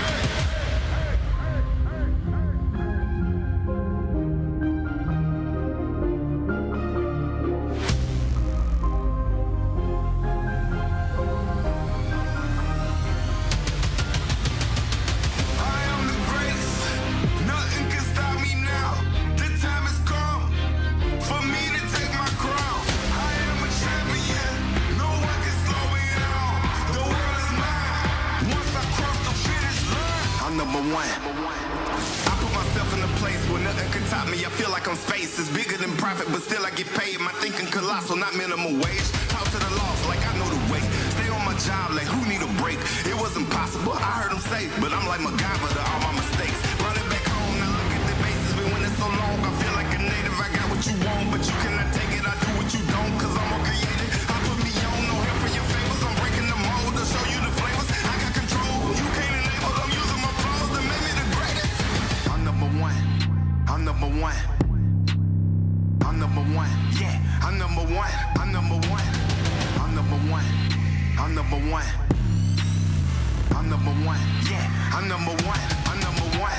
number one. I put myself in a place where nothing can top me. I feel like I'm space. It's bigger than profit, but still I get paid. My thinking colossal, not minimum wage. Talk to the loss like I know the way. Stay on my job like who need a break? It wasn't possible, I heard them say, but I'm like MacGyver to all my mistakes. Run it back home, now look at the bases. Been winning so long, I feel like a native. I got what you want, but you cannot take it. I do what you don't, cause I'm more creative. I put me on, no help for your favors. I'm breaking the mold to show you the flavors. I got control, you can't enable. I'm using my flaws to make me the greatest. I'm number one. I'm number one. I'm number one. Yeah, I'm number one. I'm number one. I'm number one. I'm number one. I'm number one. Yeah, I'm number one. I'm number one.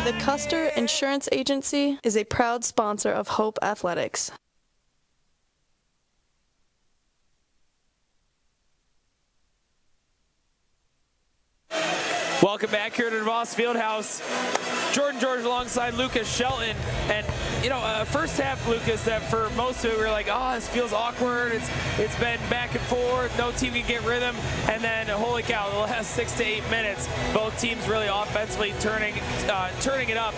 The Custer Insurance Agency is a proud sponsor of Hope Athletics. Welcome back here to the Voss Fieldhouse. Jordan George alongside Lucas Shelton. And, you know, first half, Lucas, that for most of it, we were like, oh, this feels awkward. It's been back and forth. No team can get rhythm. And then, holy cow, the last 6 to 8 minutes, both teams really offensively turning it up,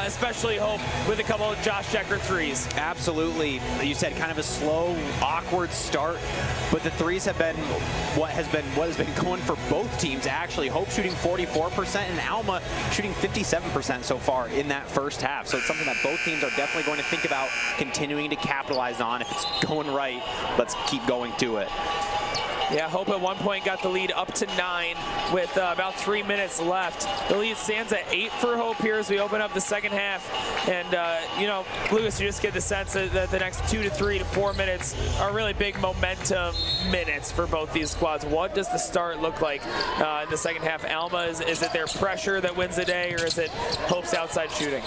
especially Hope with a couple of Josh Shecker threes. Absolutely. You said kind of a slow, awkward start, but the threes have been what has been going for both teams, actually. Hope shooting 44% and Alma shooting 57% so far in that first half. So it's something that both teams are definitely going to think about continuing to capitalize on. If it's going right, let's keep going to it. Yeah, Hope at one point got the lead up to 9 with about 3 minutes left. The lead stands at 8 for Hope here as we open up the second half. And, you know, Lucas, you just get the sense that the next 2 to 3 to 4 minutes are really big momentum minutes for both these squads. What does the start look like in the second half? Alma, is it their pressure that wins the day, or is it Hope's outside shooting?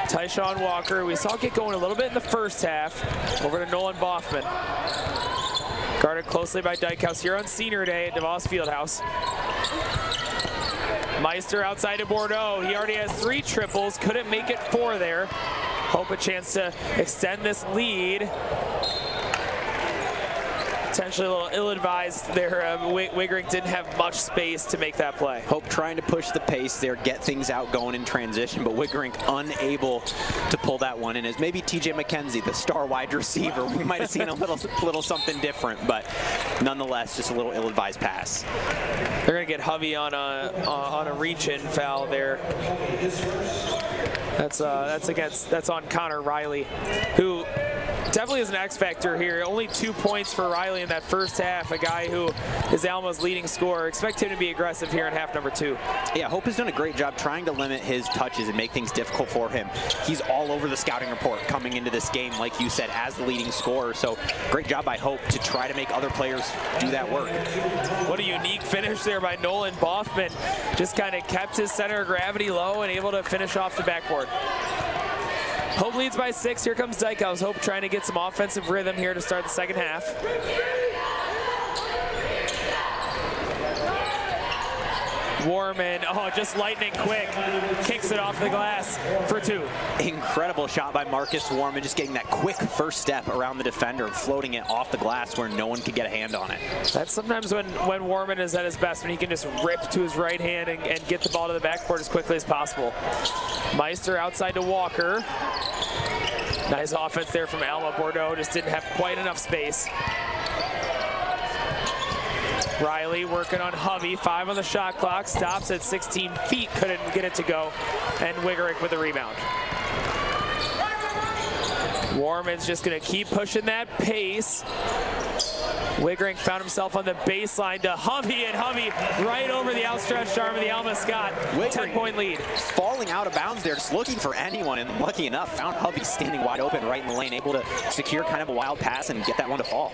Tyshawn Walker, we saw get going a little bit in the first half. Over to Nolan Boffman. Guarded closely by Dykehouse here on senior day at DeVos Fieldhouse. Meister outside to Bordeaux. He already has 3 triples. Couldn't make it 4 there. Hope a chance to extend this lead. Potentially a little ill-advised there. Wiggering didn't have much space to make that play. Hope trying to push the pace there, get things out going in transition, but Wiggering unable to pull that one in. As maybe TJ McKenzie, the star wide receiver, we might have seen a little something different, but nonetheless, just a little ill-advised pass. They're going to get Hovey on a reach-in foul there. That's on Connor Riley, who definitely is an X factor here. Only 2 points for Riley in that first half, a guy who is Alma's leading scorer. Expect him to be aggressive here in half number 2. Yeah, Hope has done a great job trying to limit his touches and make things difficult for him. He's all over the scouting report coming into this game, like you said, as the leading scorer. So great job by Hope to try to make other players do that work. What a unique finish there by Nolan Boffman. Just kind of kept his center of gravity low and able to finish off the backboard. Hope leads by 6. Here comes Dykehouse. Hope trying to get some offensive rhythm here to start the second half. Warman, oh, just lightning quick. Kicks it off the glass for 2. Incredible shot by Marcus Warman, just getting that quick first step around the defender and floating it off the glass where no one could get a hand on it. That's sometimes when Warman is at his best, when he can just rip to his right hand and get the ball to the backboard as quickly as possible. Meister outside to Walker. Nice offense there from Alma. Bordeaux just didn't have quite enough space. Riley working on Hovey, 5 on the shot clock, stops at 16 feet, couldn't get it to go, and Wiggerick with the rebound. Warman's just gonna keep pushing that pace. Wiggering found himself on the baseline to Hovey, and Hovey right over the outstretched arm of the Alma Scott. 10-point lead. Falling out of bounds there, just looking for anyone, and lucky enough, found Hovey standing wide open right in the lane, able to secure kind of a wild pass and get that one to fall.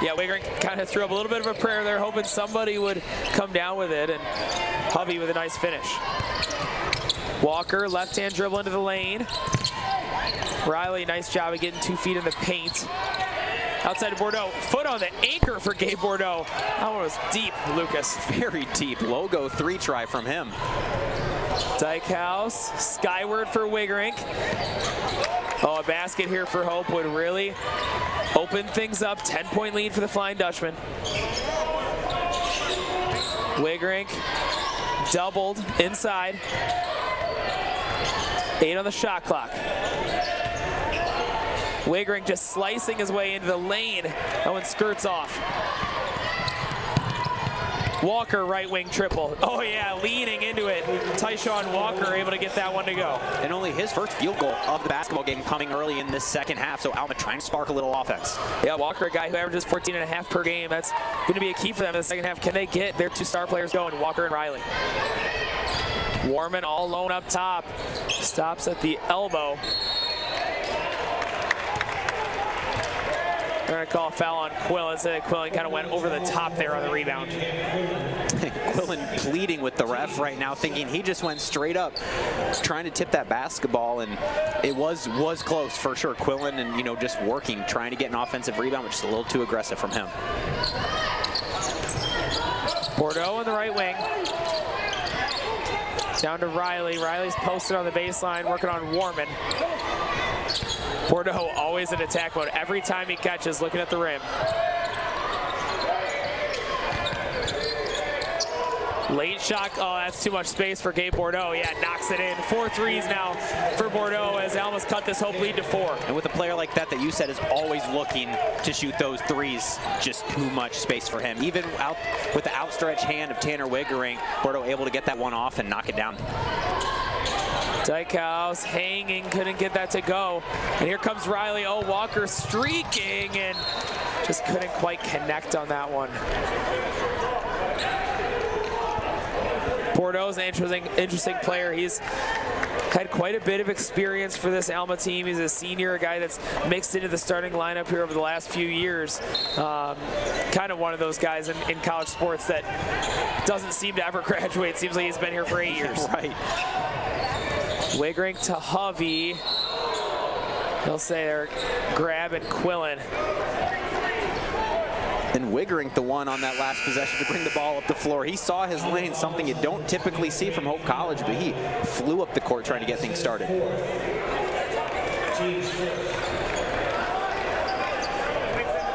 Yeah, Wiggering kind of threw up a little bit of a prayer there, hoping somebody would come down with it, and Hovey with a nice finish. Walker, left-hand dribble into the lane. Riley, nice job of getting 2 feet in the paint. Outside of Bordeaux, foot on the anchor for Gabe Bordeaux. That one was deep, Lucas. Very deep. Logo 3 try from him. Dykehouse, skyward for Wiggering. Oh, a basket here for Hope would really open things up. 10-point lead for the Flying Dutchman. Wiggering doubled inside. 8 on the shot clock. Wiggering just slicing his way into the lane. That one skirts off. Walker right wing triple. Oh yeah, leaning into it. Tyshawn Walker able to get that one to go. And only his first field goal of the basketball game coming early in this second half. So Alma trying to spark a little offense. Yeah, Walker, a guy who averages 14.5 per game. That's going to be a key for them in the second half. Can they get their 2 star players going, Walker and Riley? Warman all alone up top. Stops at the elbow. They're going to call a foul on Quillen. So Quillen kind of went over the top there on the rebound. Quillen pleading with the ref right now, thinking he just went straight up, trying to tip that basketball, and it was close for sure. Quillen, and just working, trying to get an offensive rebound, which is a little too aggressive from him. Bordeaux on the right wing. Down to Riley. Riley's posted on the baseline, working on Warman. Bordeaux always in attack mode. Every time he catches, looking at the rim. Late shot. Oh, that's too much space for Gabe Bordeaux. Yeah, knocks it in. 4 threes now for Bordeaux as Alma's cut this Hope lead to 4. And with a player like that you said is always looking to shoot those threes, just too much space for him. Even out with the outstretched hand of Tanner Wiggering, Bordeaux able to get that one off and knock it down. Dykhouse hanging, couldn't get that to go. And here comes Riley. Oh, Walker streaking and just couldn't quite connect on that one. Bordeaux's an interesting player. He's had quite a bit of experience for this Alma team. He's a senior, a guy that's mixed into the starting lineup here over the last few years. Kind of one of those guys in college sports that doesn't seem to ever graduate. Seems like he's been here for 8 years. Right. Wiggering to Hovey. He'll say they're grabbing Quillen. And Wiggering the one on that last possession to bring the ball up the floor. He saw his lane, something you don't typically see from Hope College, but he flew up the court trying to get things started.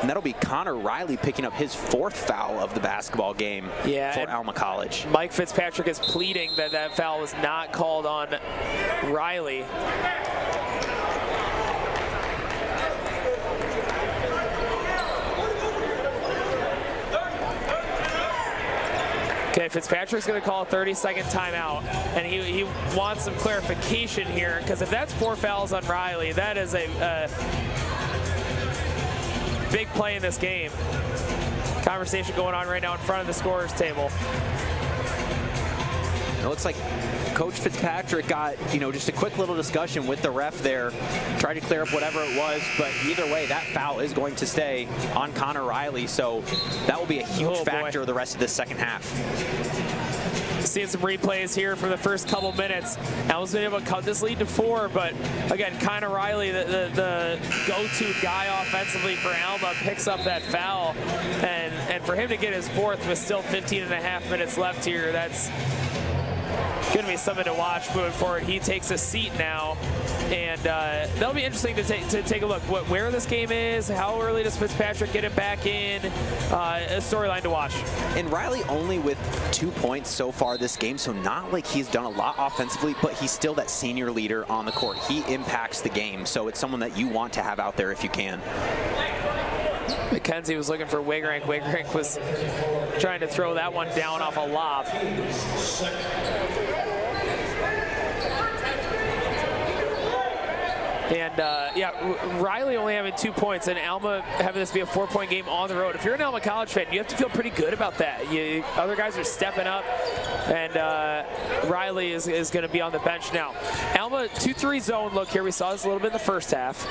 And that'll be Connor Riley picking up his 4th foul of the basketball game for Alma College. Mike Fitzpatrick is pleading that that foul was not called on Riley. Okay, Fitzpatrick's going to call a 30-second timeout, and he wants some clarification here, because if that's 4 fouls on Riley, that is a big play in this game. Conversation going on right now in front of the scorer's table. It looks like Coach Fitzpatrick got, just a quick little discussion with the ref there, tried to clear up whatever it was, but either way, that foul is going to stay on Connor Riley, so that will be a huge factor the rest of this second half. Seeing some replays here for the first couple minutes. Alma's been able to cut this lead to 4, but again, Connor Riley, the go-to guy offensively for Alma, picks up that foul, and for him to get his 4th with still 15.5 minutes left here, that's going to be something to watch moving forward. He takes a seat now, and that'll be interesting to take a look where this game is, how early does Fitzpatrick get it back in, a storyline to watch. And Riley only with 2 points so far this game, so not like he's done a lot offensively, but he's still that senior leader on the court. He impacts the game, so it's someone that you want to have out there if you can. McKenzie was looking for Wiggering. Wiggering was trying to throw that one down off a lob. And Riley only having 2 points, and Alma having this be a 4-point game on the road. If you're an Alma College fan, you have to feel pretty good about that. Other guys are stepping up, and Riley is going to be on the bench now. Alma 2-3 zone look here. We saw this a little bit in the first half.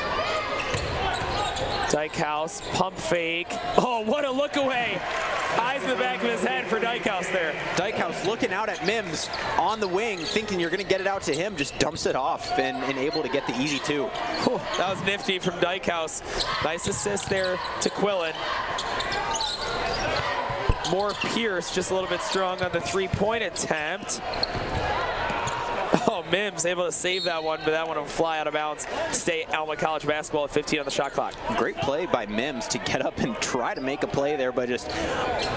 Dykhouse, pump fake. Oh, what a look away. Eyes in the back of his head for Dykhouse there. Dykhouse looking out at Mims on the wing, thinking you're going to get it out to him, just dumps it off and able to get the easy 2. Whew, that was nifty from Dykhouse. Nice assist there to Quillen. More Pierce, just a little bit strong on the 3-point attempt. Oh, Mims able to save that one, but that one will fly out of bounds. Stay Alma College basketball at 15 on the shot clock. Great play by Mims to get up and try to make a play there, but just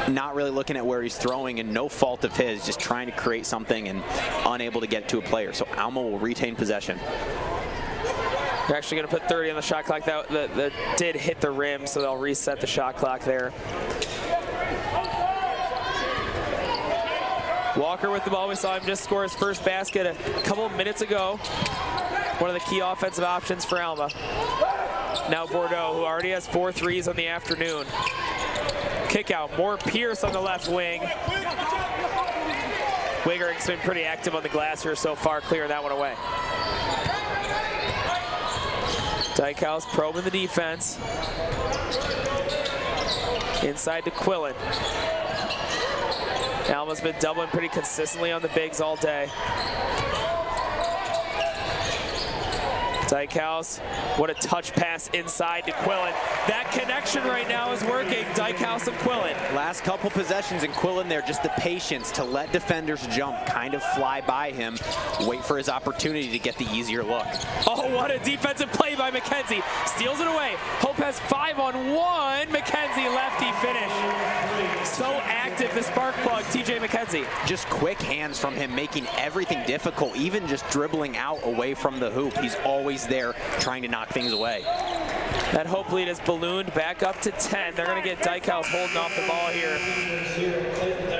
not really looking at where he's throwing, and no fault of his, just trying to create something and unable to get it to a player. So Alma will retain possession. They're actually going to put 30 on the shot clock. That did hit the rim, so they'll reset the shot clock there. Walker with the ball. We saw him just score his first basket a couple of minutes ago. One of the key offensive options for Alma. Now Bordeaux, who already has 4 threes on the afternoon. Kick out. More Pierce on the left wing. Wiggering's been pretty active on the glass here so far, clearing that one away. Dykhouse probing the defense. Inside to Quillen. Alma's been doubling pretty consistently on the bigs all day. Dykhouse, what a touch pass inside to Quillen. That connection right now is working, Dykhouse and Quillen. Last couple possessions, and Quillen there, just the patience to let defenders jump, kind of fly by him, wait for his opportunity to get the easier look. Oh, what a defensive play by McKenzie. Steals it away. Hope has 5-on-1. McKenzie lefty finish. So active, the spark plug, TJ McKenzie. Just quick hands from him, making everything difficult, even just dribbling out away from the hoop. He's always there trying to knock things away. That Hope lead is ballooned back up to 10. They're going to get Dykehouse holding off the ball here.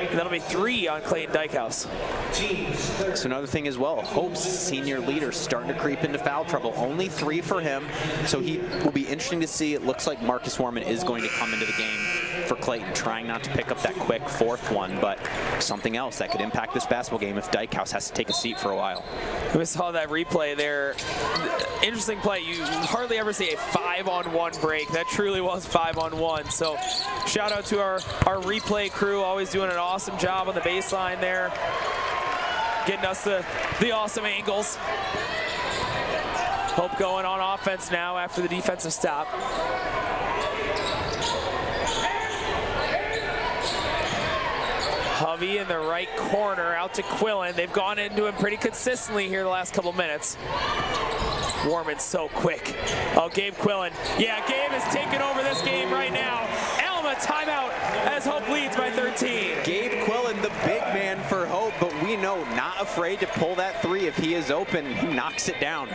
And that'll be 3 on Clayton Dykehouse. So another thing as well, Hope's senior leader starting to creep into foul trouble. Only 3 for him, so he will be interesting to see. It looks like Marcus Warman is going to come into the game for Clayton, trying not to pick up that quick 4th one, but something else that could impact this basketball game if Dykehouse has to take a seat for a while. We saw that replay there. Interesting play. You hardly ever see a 5-on-1 break. That truly was 5-on-1. So shout out to our replay crew, always doing an awesome job on the baseline there, getting us the awesome angles. Hope going on offense now after the defensive stop. Hovey in the right corner, out to Quillen. They've gone into him pretty consistently here the last couple minutes. Warman's so quick. Oh, Gabe Quillen. Yeah, Gabe is taking over this game right now. Alma timeout as Hope leads by 13. Gabe Quillen, the big man for Hope, but we know not afraid to pull that 3 if he is open. He knocks it down.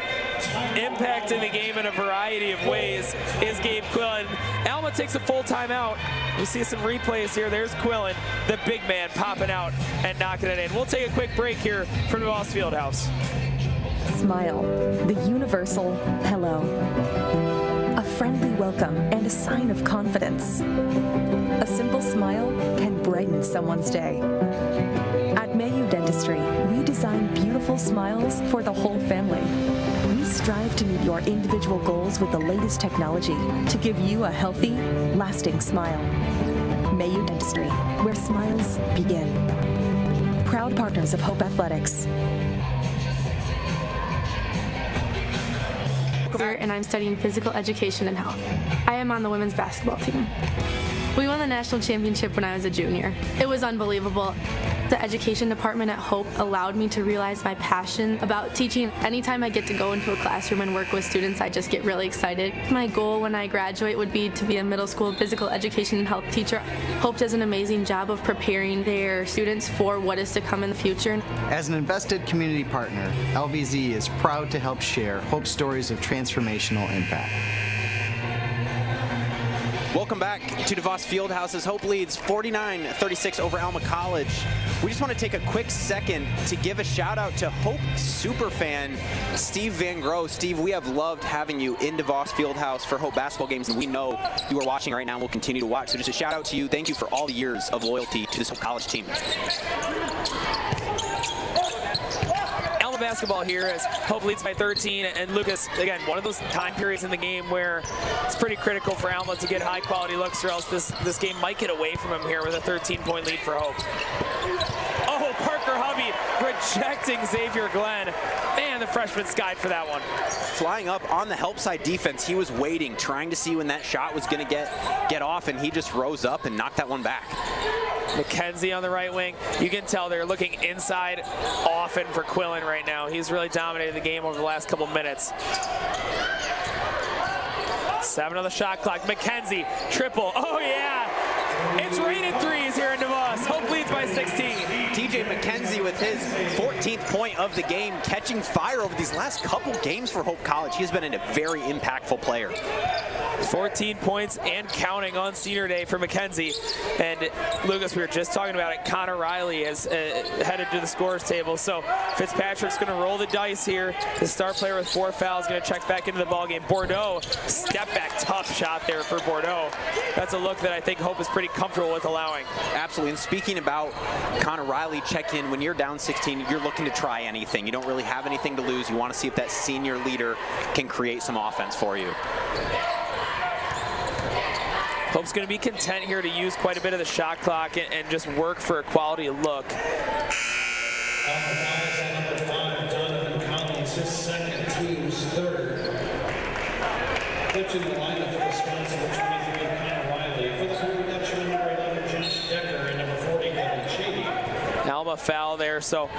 Impacting the game in a variety of ways is Gabe Quillen. Alma takes a full timeout. We see some replays here. There's Quillen, the big man, popping out and knocking it in. We'll take a quick break here from DeVos Fieldhouse. Smile, the universal hello. A friendly welcome and a sign of confidence. A simple smile can brighten someone's day. At MIAA Dentistry, we design beautiful smiles for the whole family. We strive to meet your individual goals with the latest technology to give you a healthy, lasting smile. MIAA Dentistry, where smiles begin. Proud partners of Hope Athletics. And I'm studying physical education and health. I am on the women's basketball team. We won the national championship when I was a junior. It was unbelievable. The education department at Hope allowed me to realize my passion about teaching. Anytime I get to go into a classroom and work with students, I just get really excited. My goal when I graduate would be to be a middle school physical education and health teacher. Hope does an amazing job of preparing their students for what is to come in the future. As an invested community partner, LVZ is proud to help share Hope's stories of transformational impact. Welcome back to DeVos Fieldhouse as Hope leads 49-36 over Alma College. We just want to take a quick second to give a shout out to Hope superfan Steve Van Gro. Steve, we have loved having you in DeVos Fieldhouse for Hope basketball games, and we know you are watching right now and will continue to watch. So just a shout out to you. Thank you for all the years of loyalty to this Hope College team. Basketball here as Hope leads by 13, and Lucas, again, one of those time periods in the game where it's pretty critical for Alma to get high quality looks, or else this game might get away from him here with a 13-point lead for Hope. Oh, Parker Hovey rejecting Xavier Glenn. Man, the freshman skied for that one. Flying up on the help side defense, he was waiting, trying to see when that shot was going to get off, and he just rose up and knocked that one back. McKenzie on the right wing. You can tell they're looking inside often for Quillen right now. He's really dominated the game over the last couple minutes. 7 on the shot clock. McKenzie, triple. Oh, yeah. It's raining threes here in DeVos. Hope leads by 16. TJ McKenzie with his 14th point of the game, catching fire over these last couple games for Hope College. He's been a very impactful player. 14 points and counting on senior day for McKenzie. And Lucas, we were just talking about it, Connor Riley is headed to the scorers table. So Fitzpatrick's going to roll the dice here. The star player with 4 fouls going to check back into the ballgame. Bordeaux, step back, tough shot there for Bordeaux. That's a look that I think Hope is pretty comfortable with allowing. Absolutely, and speaking about Connor Riley, check in when you're down 16, you're looking to try anything. You don't really have anything to lose. You want to see if that senior leader can create some offense for you. Hope's going to be content here to use quite a bit of the shot clock and just work for a quality look. His second, team's third. Pitching the lineup for Wisconsin, number 23, Connor Riley. For the Home Dutchman, number 11, Josh Decker, and number 40, Gavin Shady. Alma foul there, so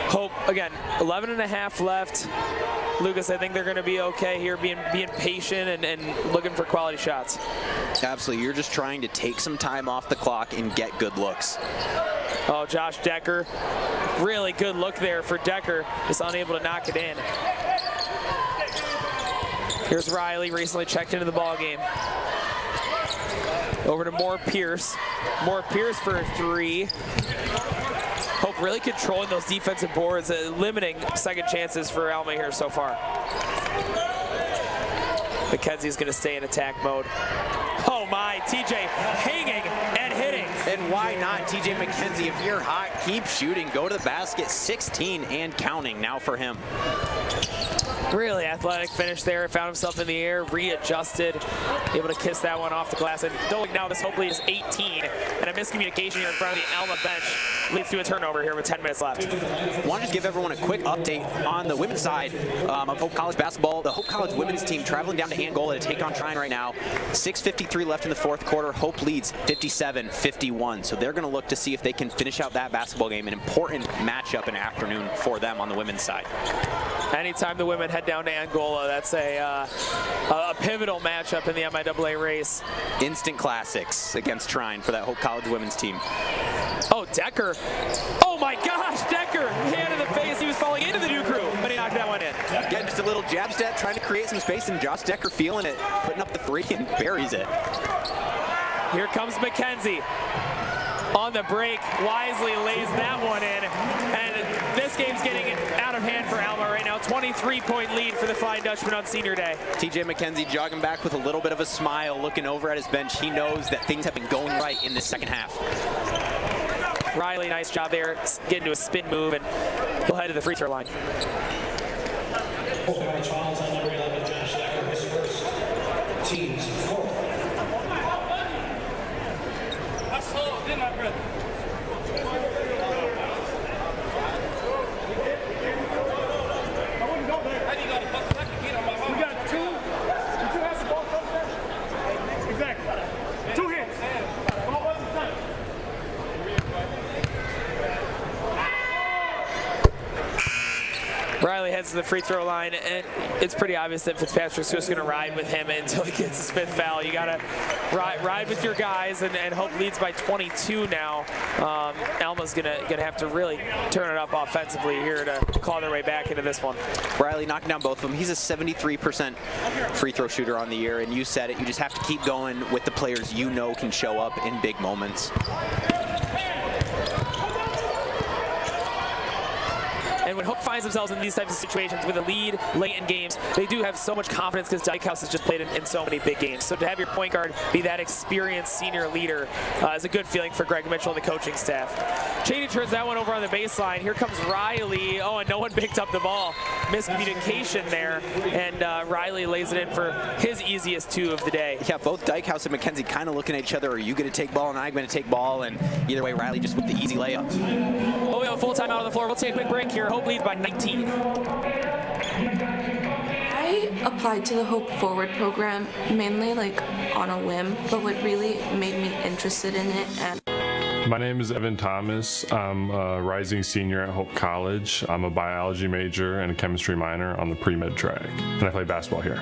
Hope, again, 11 and a half left. Lucas, I think they're going to be okay here, being patient and looking for quality shots. Absolutely, you're just trying to take some time off the clock and get good looks. Oh, Josh Decker, really good look there for Decker, just unable to knock it in. Here's Riley, recently checked into the ball game. Over to Moore Pierce. Moore Pierce for a three. Hope really controlling those defensive boards, limiting second chances for Alma here so far. McKenzie's going to stay in attack mode. Oh my, TJ hanging and hitting. And why not? TJ McKenzie, if you're hot, keep shooting. Go to the basket. 16 and counting now for him. Really athletic finish there. Found himself in the air, readjusted, able to kiss that one off the glass. And knowing now this hopefully is 18, and a miscommunication here in front of the Alma bench leads to a turnover here with 10 minutes left. I want to just give everyone a quick update on the women's side of Hope College basketball. The Hope College women's team traveling down to Angola to take on Trine right now. 6:53 left in the fourth quarter. Hope leads 57-51. So they're going to look to see if they can finish out that basketball game. An important matchup in the afternoon for them on the women's side. Anytime the women head down to Angola, that's a pivotal matchup in the MIAA race. Instant classics against Trine for that Hope College women's team. Oh, Decker. Oh my gosh, Decker. Hand in the face. He was falling into the new crew, but he knocked that one in. Again, just a little jab step, trying to create some space, and Josh Decker feeling it, putting up the three and buries it. Here comes McKenzie. On the break, wisely lays that one in. And this game's getting out of hand for Alma right now. 23-point lead for the Flying Dutchman on senior day. TJ McKenzie jogging back with a little bit of a smile, looking over at his bench. He knows that things have been going right in the second half. Riley, nice job there, getting to a spin move, and he'll head to the free throw line. Teams fourth. Riley heads to the free throw line, and it's pretty obvious that Fitzpatrick's just going to ride with him until he gets his fifth foul. You got to ride with your guys, and Hope leads by 22 now. Alma's going to have to really turn it up offensively here to claw their way back into this one. Riley knocking down both of them. He's a 73% free throw shooter on the year, and you said it. You just have to keep going with the players you know can show up in big moments. And when Hope finds themselves in these types of situations with a lead late in games, they do have so much confidence because Dykehouse has just played in so many big games. So to have your point guard be that experienced senior leader is a good feeling for Greg Mitchell and the coaching staff. Cheney turns that one over on the baseline. Here comes Riley. Oh, and no one picked up the ball. Miscommunication there, and Riley lays it in for his easiest two of the day. Yeah, both Dykehouse and McKenzie kind of looking at each other. Are you going to take ball and I'm going to take ball? And either way, Riley just with the easy layup. Oh, we have a full timeout on the floor. We'll take a quick break here. Hope leads by 19. I applied to the Hope Forward program mainly on a whim, but what really made me interested in it and My name is Evan Thomas. I'm a rising senior at Hope College. I'm a biology major and a chemistry minor on the pre-med track, and I play basketball here.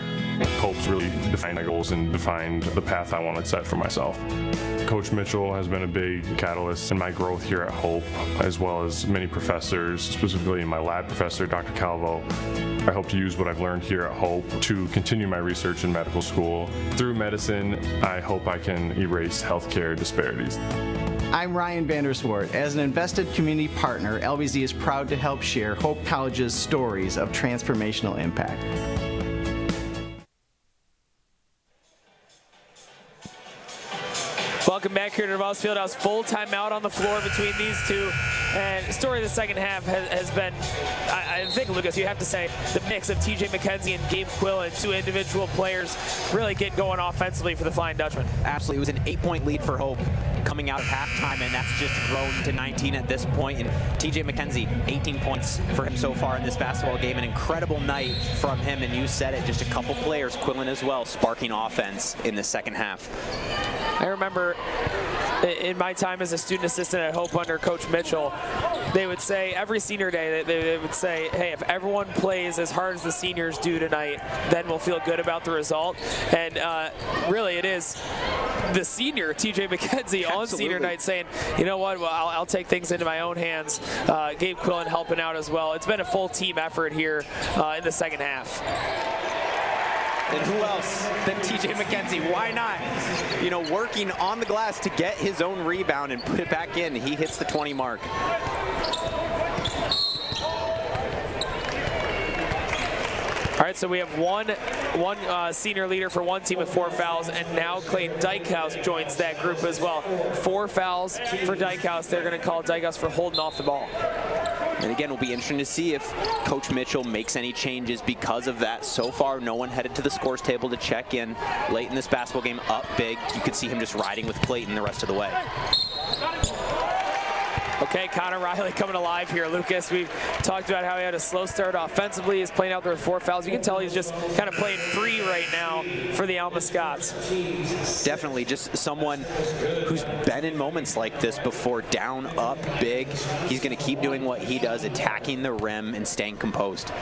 Hope's really defined my goals and defined the path I want to set for myself. Coach Mitchell has been a big catalyst in my growth here at Hope, as well as many professors, specifically my lab professor, Dr. Calvo. I hope to use what I've learned here at Hope to continue my research in medical school. Through medicine, I hope I can erase healthcare disparities. I'm Ryan Vanderswart. As an invested community partner, LBZ is proud to help share Hope College's stories of transformational impact. Welcome back here to Voss Fieldhouse. Full timeout on the floor between these two. And the story of the second half has been, I think, Lucas, you have to say, the mix of TJ McKenzie and Gabe Quillen, two individual players, really get going offensively for the Flying Dutchman. Absolutely. It was an 8-point lead for Hope coming out of halftime, and that's just grown to 19 at this point. And TJ McKenzie, 18 points for him so far in this basketball game. An incredible night from him, and you said it, just a couple players, Quillen as well, sparking offense in the second half. I remember in my time as a student assistant at Hope under Coach Mitchell, they would say every senior day, they would say, hey, if everyone plays as hard as the seniors do tonight, then we'll feel good about the result. And really it is the senior, TJ McKenzie, on senior night saying, you know what, well, I'll take things into my own hands. Gabe Quillen helping out as well. It's been a full team effort here in the second half. And who else than TJ McKenzie? Why not? You know, working on the glass to get his own rebound and put it back in. He hits the 20 mark. All right, so we have one senior leader for one team with 4 fouls, and now Clayton Dykehouse joins that group as well. 4 fouls for Dykehouse. They're going to call Dykehouse for holding off the ball. And again, it'll be interesting to see if Coach Mitchell makes any changes because of that. So far, no one headed to the scores table to check in. Late in this basketball game, up big. You could see him just riding with Clayton the rest of the way. Okay, Connor Riley coming alive here. Lucas, we've talked about how he had a slow start offensively. He's playing out there with 4 fouls. You can tell he's just kind of playing free right now for the Alma Scots. Definitely just someone who's been in moments like this before, down, up, big. He's going to keep doing what he does, attacking the rim and staying composed.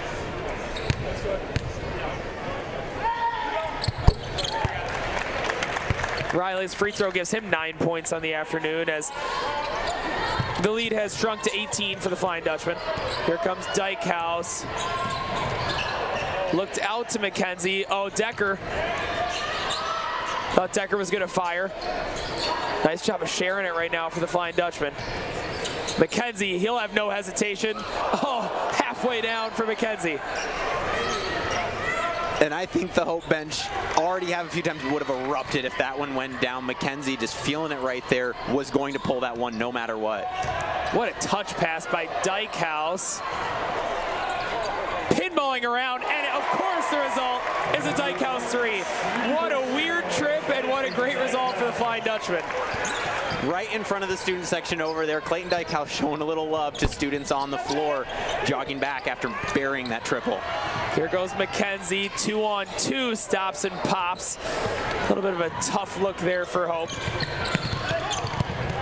Riley's free throw gives him 9 points on the afternoon as the lead has shrunk to 18 for the Flying Dutchman. Here comes Dykehouse. Looked out to McKenzie. Oh, Decker. Thought Decker was going to fire. Nice job of sharing it right now for the Flying Dutchman. McKenzie, he'll have no hesitation. Oh, halfway down for McKenzie. And I think the Hope bench already have a few times would have erupted if that one went down. McKenzie just feeling it right there, was going to pull that one no matter what. What a touch pass by Dykehouse. Pinballing around, and of course the result is a Dykehouse 3. What a weird trip and what a great result for the Flying Dutchman. Right in front of the student section over there, Clayton Dykehouse showing a little love to students on the floor, jogging back after burying that triple. Here goes McKenzie, 2-on-2, stops and pops. A little bit of a tough look there for Hope.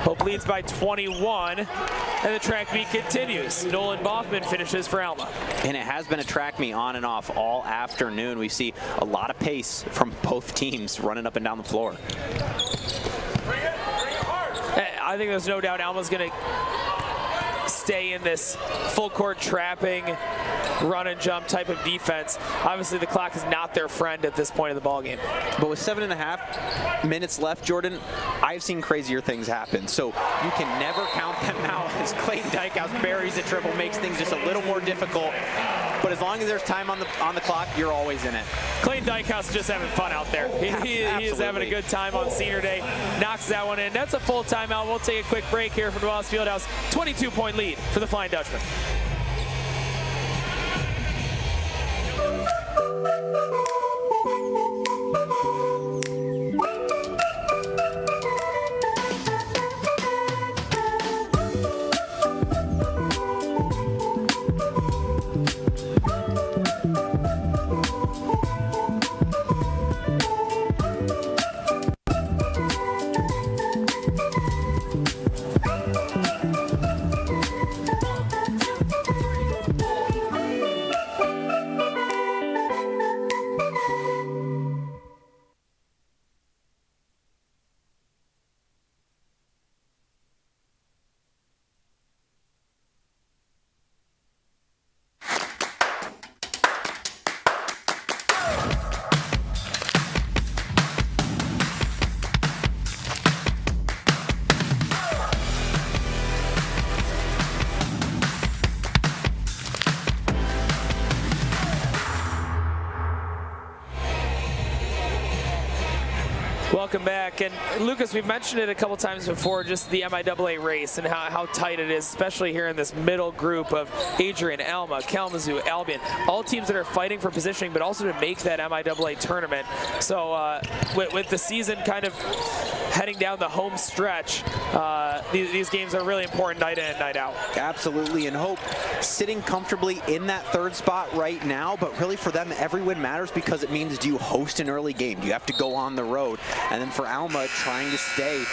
Hope leads by 21, and the track meet continues. Nolan Boffman finishes for Alma. And it has been a track meet on and off all afternoon. We see a lot of pace from both teams running up and down the floor. I think there's no doubt Alma's going to stay in this full court trapping, run and jump type of defense. Obviously the clock is not their friend at this point of the ball game. But with 7.5 minutes left, Jordan, I've seen crazier things happen. So you can never count them out as Clayton Dykehouse buries a triple, makes things just a little more difficult. But as long as there's time on the clock, you're always in it. Clayton Dykehouse is just having fun out there. He is having a good time on senior day. Knocks that one in. That's a full timeout. We'll take a quick break here from Wallace Fieldhouse. 22-point lead for the Flying Dutchman. Welcome back. And Lucas, we've mentioned it a couple times before, just the MIAA race and how tight it is, especially here in this middle group of Adrian, Alma, Kalamazoo, Albion, all teams that are fighting for positioning, but also to make that MIAA tournament. So with the season kind of heading down the home stretch, these games are really important night in and night out. Absolutely, and Hope sitting comfortably in that third spot right now, but really for them, every win matters because it means, do you host an early game? Do you have to go on the road? And then for Alma, trying to stay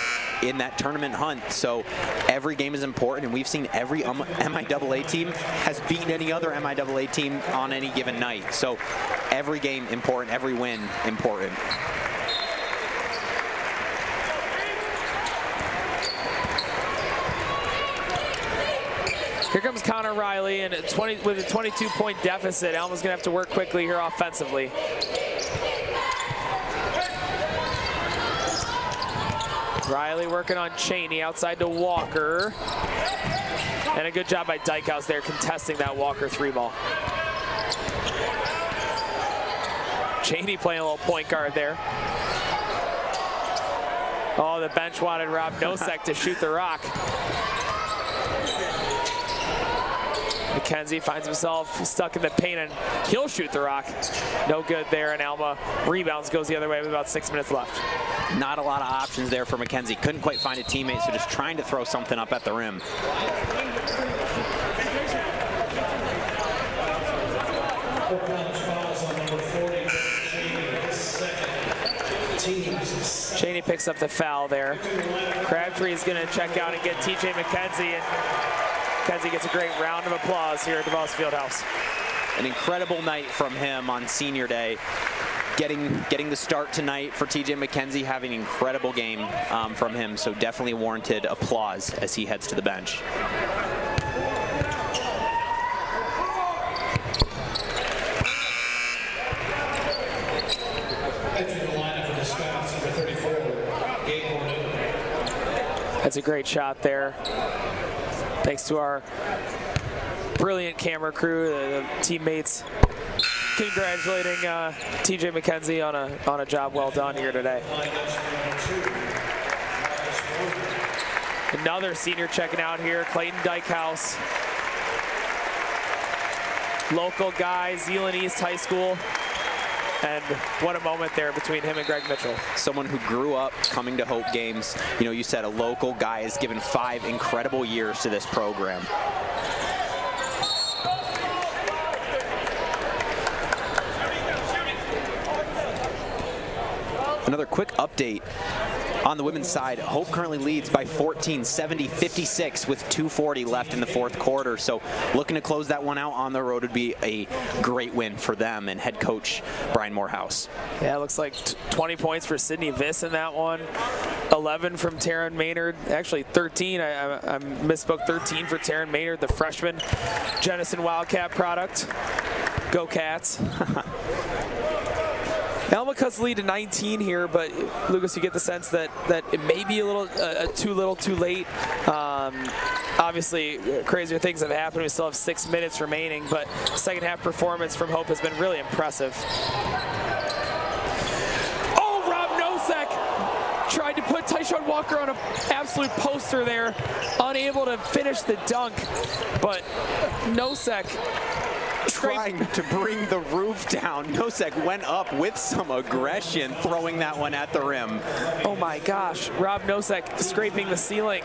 in that tournament hunt. So every game is important, and we've seen every MIAA team has beaten any other MIAA team on any given night. So every game important, every win important. Here comes Connor Riley, and with a 22-point deficit, Alma's going to have to work quickly here offensively. Riley working on Cheney, outside to Walker. And a good job by Dykhouse there contesting that Walker 3-ball. Cheney playing a little point guard there. Oh, the bench wanted Rob Nosek to shoot the rock. McKenzie finds himself stuck in the paint and he'll shoot the rock. No good there, and Alma rebounds, goes the other way with about 6 minutes left. Not a lot of options there for McKenzie. Couldn't quite find a teammate, so just trying to throw something up at the rim. Cheney picks up the foul there. Crabtree is going to check out and get TJ McKenzie, and McKenzie gets a great round of applause here at DeVos Fieldhouse. An incredible night from him on senior day. Getting the start tonight for TJ McKenzie, having an incredible game from him, so definitely warranted applause as he heads to the bench. That's a great shot there. Thanks to our brilliant camera crew, the teammates, congratulating TJ McKenzie on a job well done here today. Another senior checking out here, Clayton Dykhouse. Local guy, Zeeland East High School. And what a moment there between him and Greg Mitchell. Someone who grew up coming to Hope games. You know, you said a local guy has given 5 incredible years to this program. Another quick update on the women's side. Hope currently leads by 14, 70-56 with 2:40 left in the fourth quarter. So looking to close that one out on the road would be a great win for them and head coach Brian Morehouse. Yeah, it looks like 20 points for Sydney Viss in that one. 11 from Taryn Maynard. Actually 13, I misspoke, 13 for Taryn Maynard, the freshman Jenison Wildcat product. Go Cats. Alma cuts the lead to 19 here, but Lucas, you get the sense that it may be a little too late. Obviously, crazier things have happened. We still have 6 minutes remaining, but second half performance from Hope has been really impressive. Oh, Rob Nosek tried to put Tyshawn Walker on an absolute poster there, unable to finish the dunk, but Nosek trying to bring the roof down. Nosek went up with some aggression, throwing that one at the rim. Oh my gosh, Rob Nosek scraping the ceiling.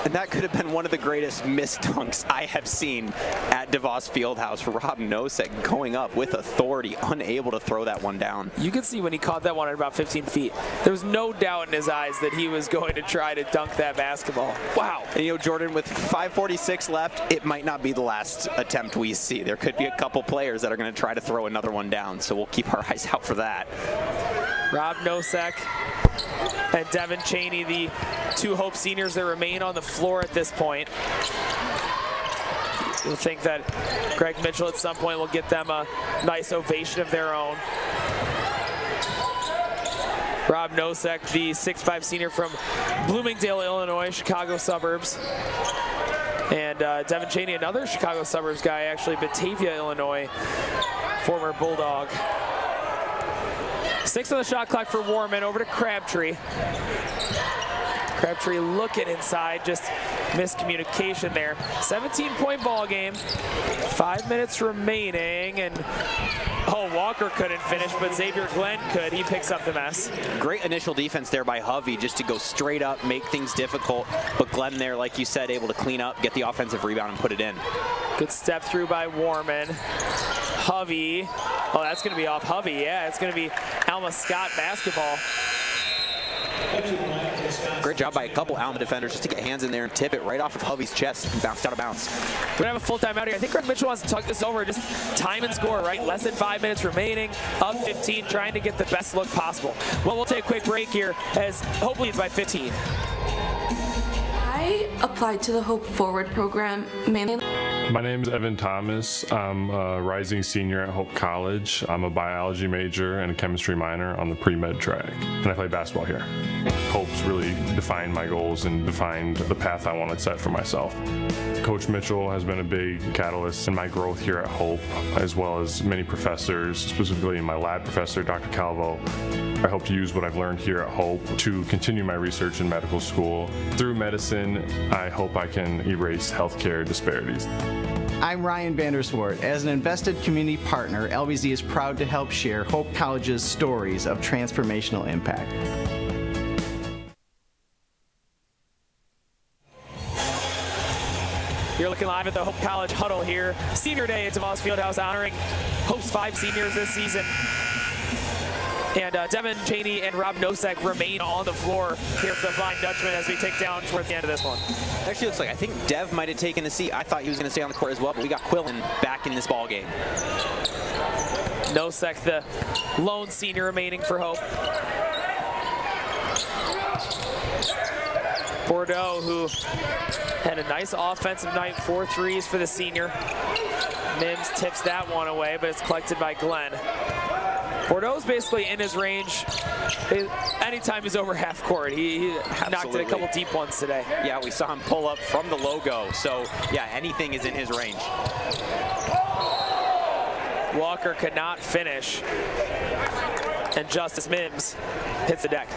And that could have been one of the greatest missed dunks I have seen at DeVos Fieldhouse. Rob Nosek going up with authority, unable to throw that one down. You could see when he caught that one at about 15 feet, there was no doubt in his eyes that he was going to try to dunk that basketball. Wow. And you know, Jordan, with 5:46 left, it might not be the last attempt we see. There could be a couple players that are going to try to throw another one down, so we'll keep our eyes out for that. Rob Nosek and Devin Cheney, the 2 Hope seniors that remain on the floor at this point. You'll think that Greg Mitchell at some point will get them a nice ovation of their own. Rob Nosek, the 6'5" senior from Bloomingdale, Illinois, Chicago suburbs. And Devin Cheney, another Chicago suburbs guy, actually, Batavia, Illinois, former Bulldog. 6 on the shot clock for Warman, over to Crabtree. Crabtree looking inside, just miscommunication there. 17-point ball game, 5 minutes remaining, and Walker couldn't finish, but Xavier Glenn could. He picks up the mess. Great initial defense there by Hovey, just to go straight up, make things difficult, but Glenn there, like you said, able to clean up, get the offensive rebound, and put it in. Good step through by Warman. Hovey, oh, that's going to be off Hovey. Yeah, it's going to be Alma Scott basketball. Great job by a couple Alma defenders just to get hands in there and tip it right off of Hovey's chest and bounced out of bounds. We're going to have a full time out here. I think Greg Mitchell wants to talk this over. Just time and score, right? Less than 5 minutes remaining, up 15, trying to get the best look possible. Well, we'll take a quick break here as hopefully it's by 15. I applied to the Hope Forward program mainly. My name is Evan Thomas. I'm a rising senior at Hope College. I'm a biology major and a chemistry minor on the pre-med track, and I play basketball here. Hope's really defined my goals and defined the path I want to set for myself. Coach Mitchell has been a big catalyst in my growth here at Hope, as well as many professors, specifically my lab professor, Dr. Calvo. I hope to use what I've learned here at Hope to continue my research in medical school. Through medicine, I hope I can erase healthcare disparities. I'm Ryan Vanderswart. As an invested community partner, LBZ is proud to help share Hope College's stories of transformational impact. You're looking live at the Hope College huddle here. Senior Day at DeVos Fieldhouse, honoring Hope's 5 seniors this season. And Devin Cheney and Rob Nosek remain on the floor here for the Flying Dutchman as we take down towards the end of this one. Actually, looks like I think Dev might have taken the seat. I thought he was going to stay on the court as well, but we got Quillen back in this ball game. Nosek, the lone senior remaining for Hope. Bordeaux, who had a nice offensive night, 4 threes for the senior. Mims tips that one away, but it's collected by Glenn. Bordeaux's basically in his range anytime he's over half court. He knocked in a couple deep ones today. Yeah, we saw him pull up from the logo, so yeah, anything is in his range. Walker could not finish, and Justice Mims hits the deck.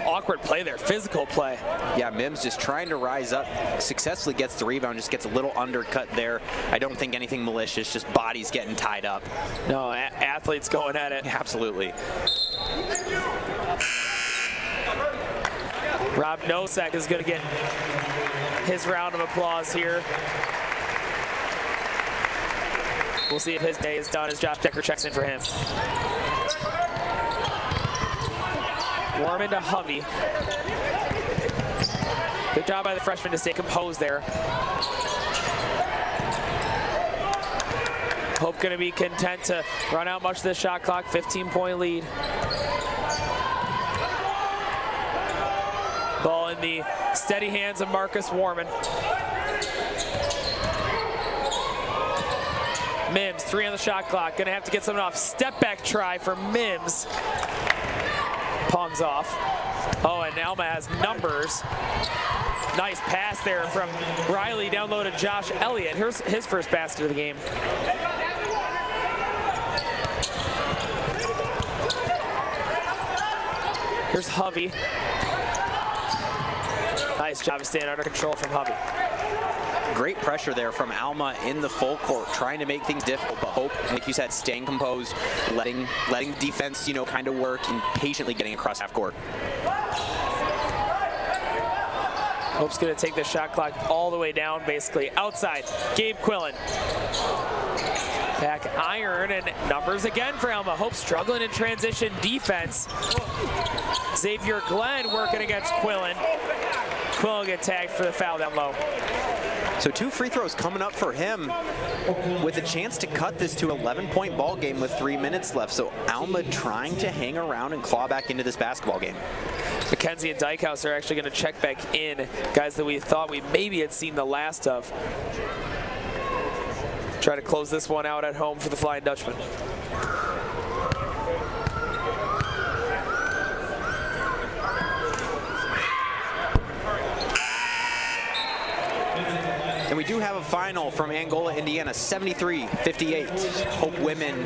Awkward play there, physical play. Yeah, Mims just trying to rise up, successfully gets the rebound, just gets a little undercut there. I don't think anything malicious, just bodies getting tied up. No, athletes going at it. Absolutely. Rob Nosek is going to get his round of applause here. We'll see if his day is done as Josh Decker checks in for him. Warm into Hovey. Good job by the freshman to stay composed there. Hope going to be content to run out much of the shot clock, 15-point lead. Ball in the steady hands of Marcus Warman. Mims, 3 on the shot clock, gonna have to get something off. Step back try for Mims. Pongs off. Oh, and Alma has numbers. Nice pass there from Riley down low to Josh Elliott. Here's his first basket of the game. Here's Hovey. Nice job of staying under control from Hovey. Great pressure there from Alma in the full court, trying to make things difficult, but Hope, like you said, staying composed, letting defense, kind of work, and patiently getting across half court. Hope's going to take the shot clock all the way down, basically. Outside, Gabe Quillen. Back iron, and numbers again for Alma. Hope struggling in transition defense. Xavier Glenn working against Quillen. Quillen will get tagged for the foul down low. So 2 free throws coming up for him with a chance to cut this to an 11-point ball game with 3 minutes left. So Alma trying to hang around and claw back into this basketball game. McKenzie and Dykehouse are actually going to check back in, guys that we thought we maybe had seen the last of. Try to close this one out at home for the Flying Dutchman. And we do have a final from Angola, Indiana, 73-58. Hope women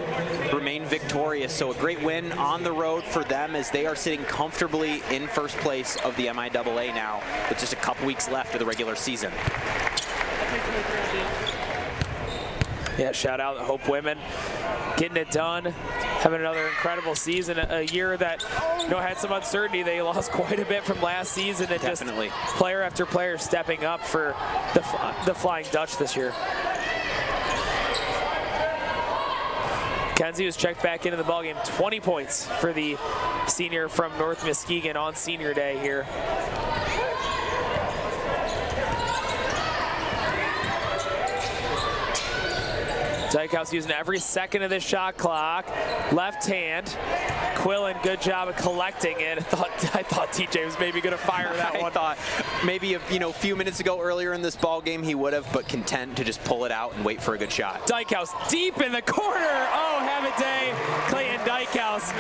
remain victorious. So a great win on the road for them as they are sitting comfortably in first place of the MIAA now with just a couple weeks left of the regular season. Yeah, shout out to Hope women getting it done, having another incredible season. A year that had some uncertainty. They lost quite a bit from last season, and definitely just player after player stepping up for the Flying Dutch this year. Kenzie was checked back into the ballgame. 20 points for the senior from North Muskegon on senior day here. Dykehouse using every second of the shot clock. Left hand. Quillen, good job of collecting it. I thought TJ was maybe going to fire that one. I thought maybe a few minutes ago earlier in this ball game he would have, but content to just pull it out and wait for a good shot. Dykehouse deep in the corner. Oh, have a day. Clayton Dykehouse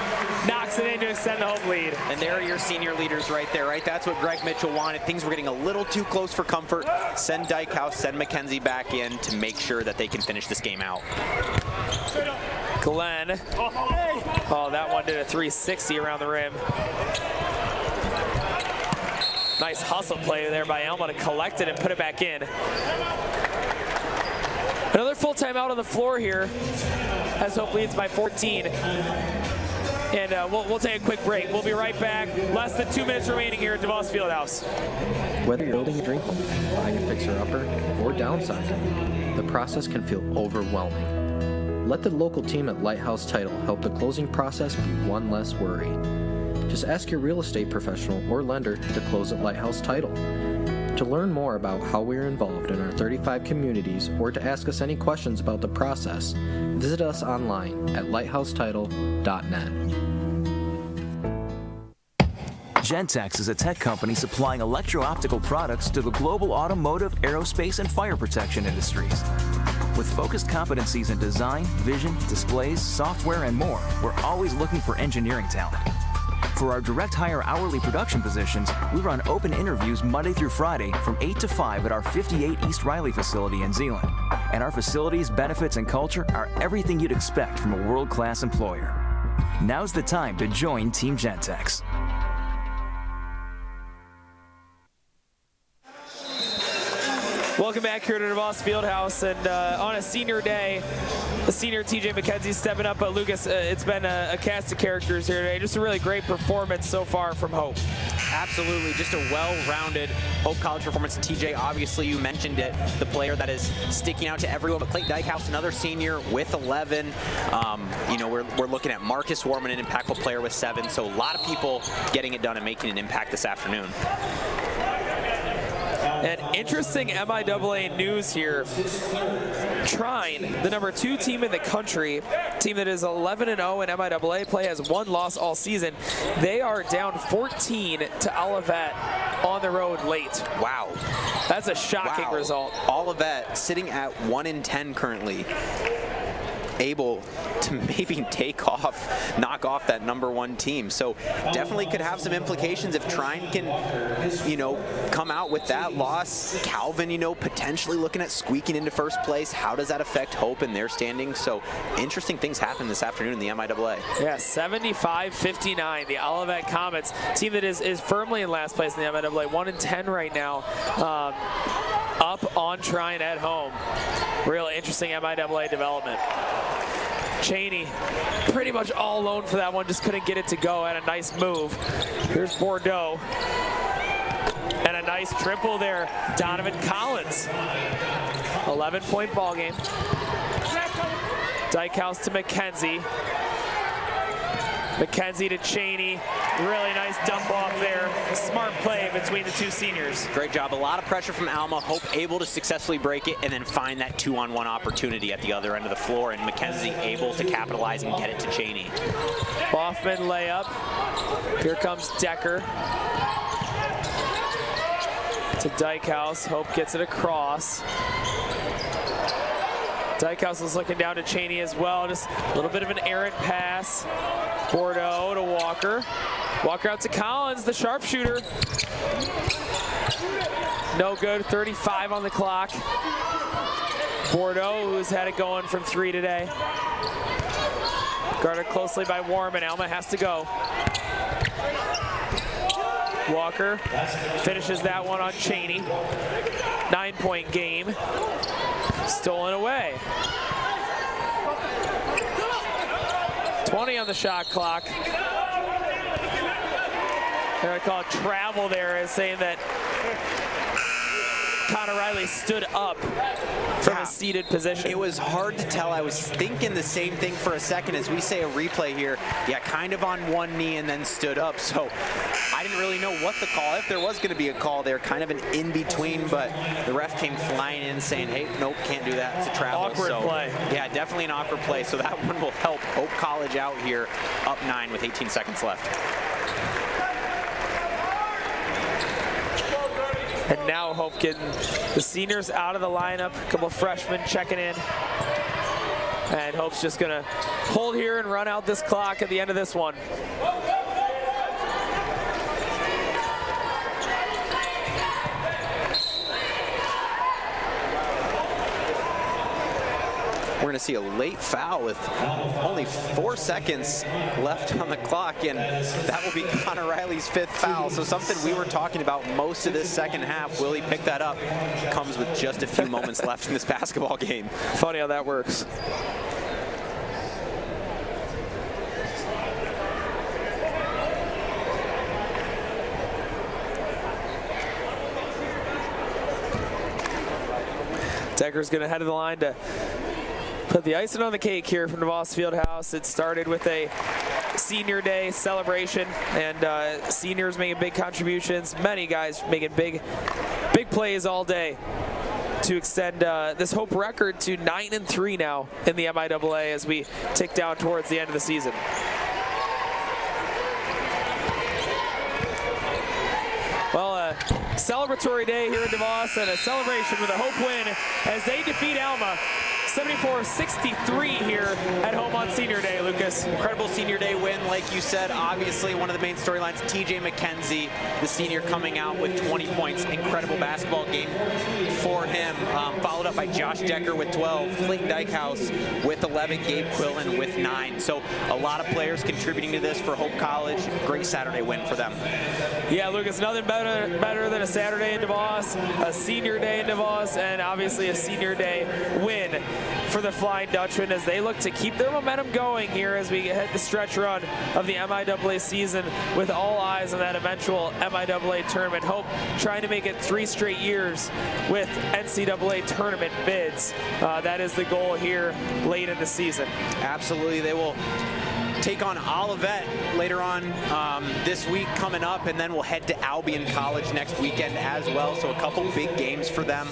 knocks it in to extend the home lead. And there are your senior leaders right there, right? That's what Greg Mitchell wanted. Things were getting a little too close for comfort. Send Dykehouse, send McKenzie back in to make sure that they can finish this game out. Glenn. Oh, that one did a 360 around the rim. Nice hustle play there by Alma to collect it and put it back in. Another full timeout on the floor here as Hope leads by 14. And we'll take a quick break. We'll be right back. Less than 2 minutes remaining here at DeVos Fieldhouse. Whether you're building a dream home, buying a fixer-upper, or downsizing, the process can feel overwhelming. Let the local team at Lighthouse Title help the closing process be one less worry. Just ask your real estate professional or lender to close at Lighthouse Title. To learn more about how we are involved in our 35 communities or to ask us any questions about the process, visit us online at lighthousetitle.net. Gentex is a tech company supplying electro-optical products to the global automotive, aerospace, and fire protection industries. With focused competencies in design, vision, displays, software, and more, we're always looking for engineering talent. For our direct hire hourly production positions, we run open interviews Monday through Friday from 8 to 5 at our 58 East Riley facility in Zeeland. And our facilities, benefits, and culture are everything you'd expect from a world-class employer. Now's the time to join Team Gentex. Welcome back here to DeVos Fieldhouse, and on a senior day, the senior TJ McKenzie stepping up, but Lucas, it's been a cast of characters here today. Just a really great performance so far from Hope. Absolutely, just a well-rounded Hope College performance. TJ, obviously you mentioned it, the player that is sticking out to everyone, but Clayton Dykehouse, another senior with 11. We're looking at Marcus Warman, an impactful player with 7, so a lot of people getting it done and making an impact this afternoon. And interesting MIAA news here. Trine, the number 2 team in the country, team that is 11-0 in MIAA play, has 1 loss all season. They are down 14 to Olivet on the road late. Wow. That's a shocking result. Olivet sitting at 1-10 currently. Able to maybe knock off that number 1 team. So definitely could have some implications if Trine can, come out with that loss. Calvin, potentially looking at squeaking into first place. How does that affect Hope in their standings? So interesting things happen this afternoon in the MIAA. Yeah, 75-59. The Olivet Comets, team that is firmly in last place in the MIAA, 1-10 right now. Up on Trine at home. Real interesting MIAA development. Cheney pretty much all alone for that one, just couldn't get it to go. Had a nice move. Here's Bordeaux. And a nice triple there. Donovan Collins. 11-point ball game. Dykehouse to McKenzie. McKenzie to Cheney. Really nice dump off there. Smart play between the 2 seniors. Great job. A lot of pressure from Alma. Hope able to successfully break it and then find that 2-on-1 opportunity at the other end of the floor. And McKenzie able to capitalize and get it to Cheney. Hoffman layup. Here comes Decker. To Dykehouse. Hope gets it across. Dykehouse was looking down to Cheney as well. Just a little bit of an errant pass. Bordeaux to Walker. Walker out to Collins, the sharpshooter. No good, 35 on the clock. Bordeaux, who's had it going from 3 today. Guarded closely by Warman. Alma has to go. Walker finishes that one on Cheney. 9-point game. Stolen away. 20 on the shot clock. They're going to call it travel there, as saying that Connor Riley stood up from a seated position. It was hard to tell. I was thinking the same thing for a second as we say a replay here. Yeah, kind of on one knee and then stood up. So I didn't really know what the call, if there was going to be a call there, kind of an in-between, but the ref came flying in saying, hey, nope, can't do that. It's a travel. Awkward play. Yeah, definitely an awkward play. So that one will help Hope College out here, up 9 with 18 seconds left. And now Hope getting the seniors out of the lineup. A couple of freshmen checking in. And Hope's just going to hold here and run out this clock at the end of this one. We're going to see a late foul with only 4 seconds left on the clock, and that will be Connor Riley's 5th foul. So something we were talking about most of this second half. Will he pick that up? Comes with just a few moments left in this basketball game. Funny how that works. Decker's going to head to the line to put the icing on the cake here from DeVos Fieldhouse. It started with a senior day celebration, and seniors making big contributions. Many guys making big plays all day to extend this Hope record to 9-3 now in the MIAA as we tick down towards the end of the season. Well, celebratory day here in DeVos, and a celebration with a Hope win as they defeat Alma 74-63 here at home on Senior Day, Lucas. Incredible Senior Day win, like you said. Obviously, one of the main storylines, TJ McKenzie, the senior, coming out with 20 points. Incredible basketball game for him. Followed up by Josh Decker with 12, Clayton Dykehouse with 11, Gabe Quillen with 9. So a lot of players contributing to this for Hope College. Great Saturday win for them. Yeah, Lucas, nothing better than a Saturday in DeVos, a Senior Day in DeVos, and obviously a Senior Day win for the Flying Dutchman as they look to keep their momentum going here as we head the stretch run of the MIAA season, with all eyes on that eventual MIAA tournament. Hope trying to make it 3 straight years with NCAA tournament bids. That is the goal here late in the season. Absolutely. They will take on Olivet later on this week coming up, and then we'll head to Albion College next weekend as well. So a couple big games for them.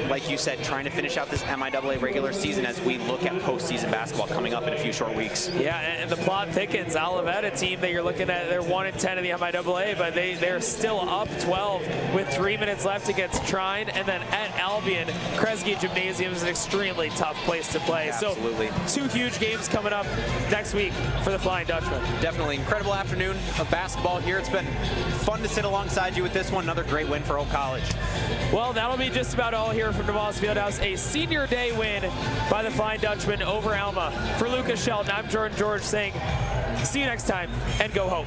Like you said, trying to finish out this MIAA regular season as we look at postseason basketball coming up in a few short weeks. Yeah, and the plot thickens. Olivet, a team that you're looking at, they're 1-10 in the MIAA, but they're still up 12 with 3 minutes left against Trine, and then at Albion, Kresge Gymnasium is an extremely tough place to play. Absolutely. So 2 huge games coming up next week for the Flying Dutchman. Definitely incredible afternoon of basketball here. It's been fun to sit alongside you with this one. Another great win for Hope College. Well, that'll be just about all here from DeVos Fieldhouse. A Senior Day win by the Flying Dutchman over Alma. For Lucas Shelton, I'm Jordan George saying see you next time, and go Hope.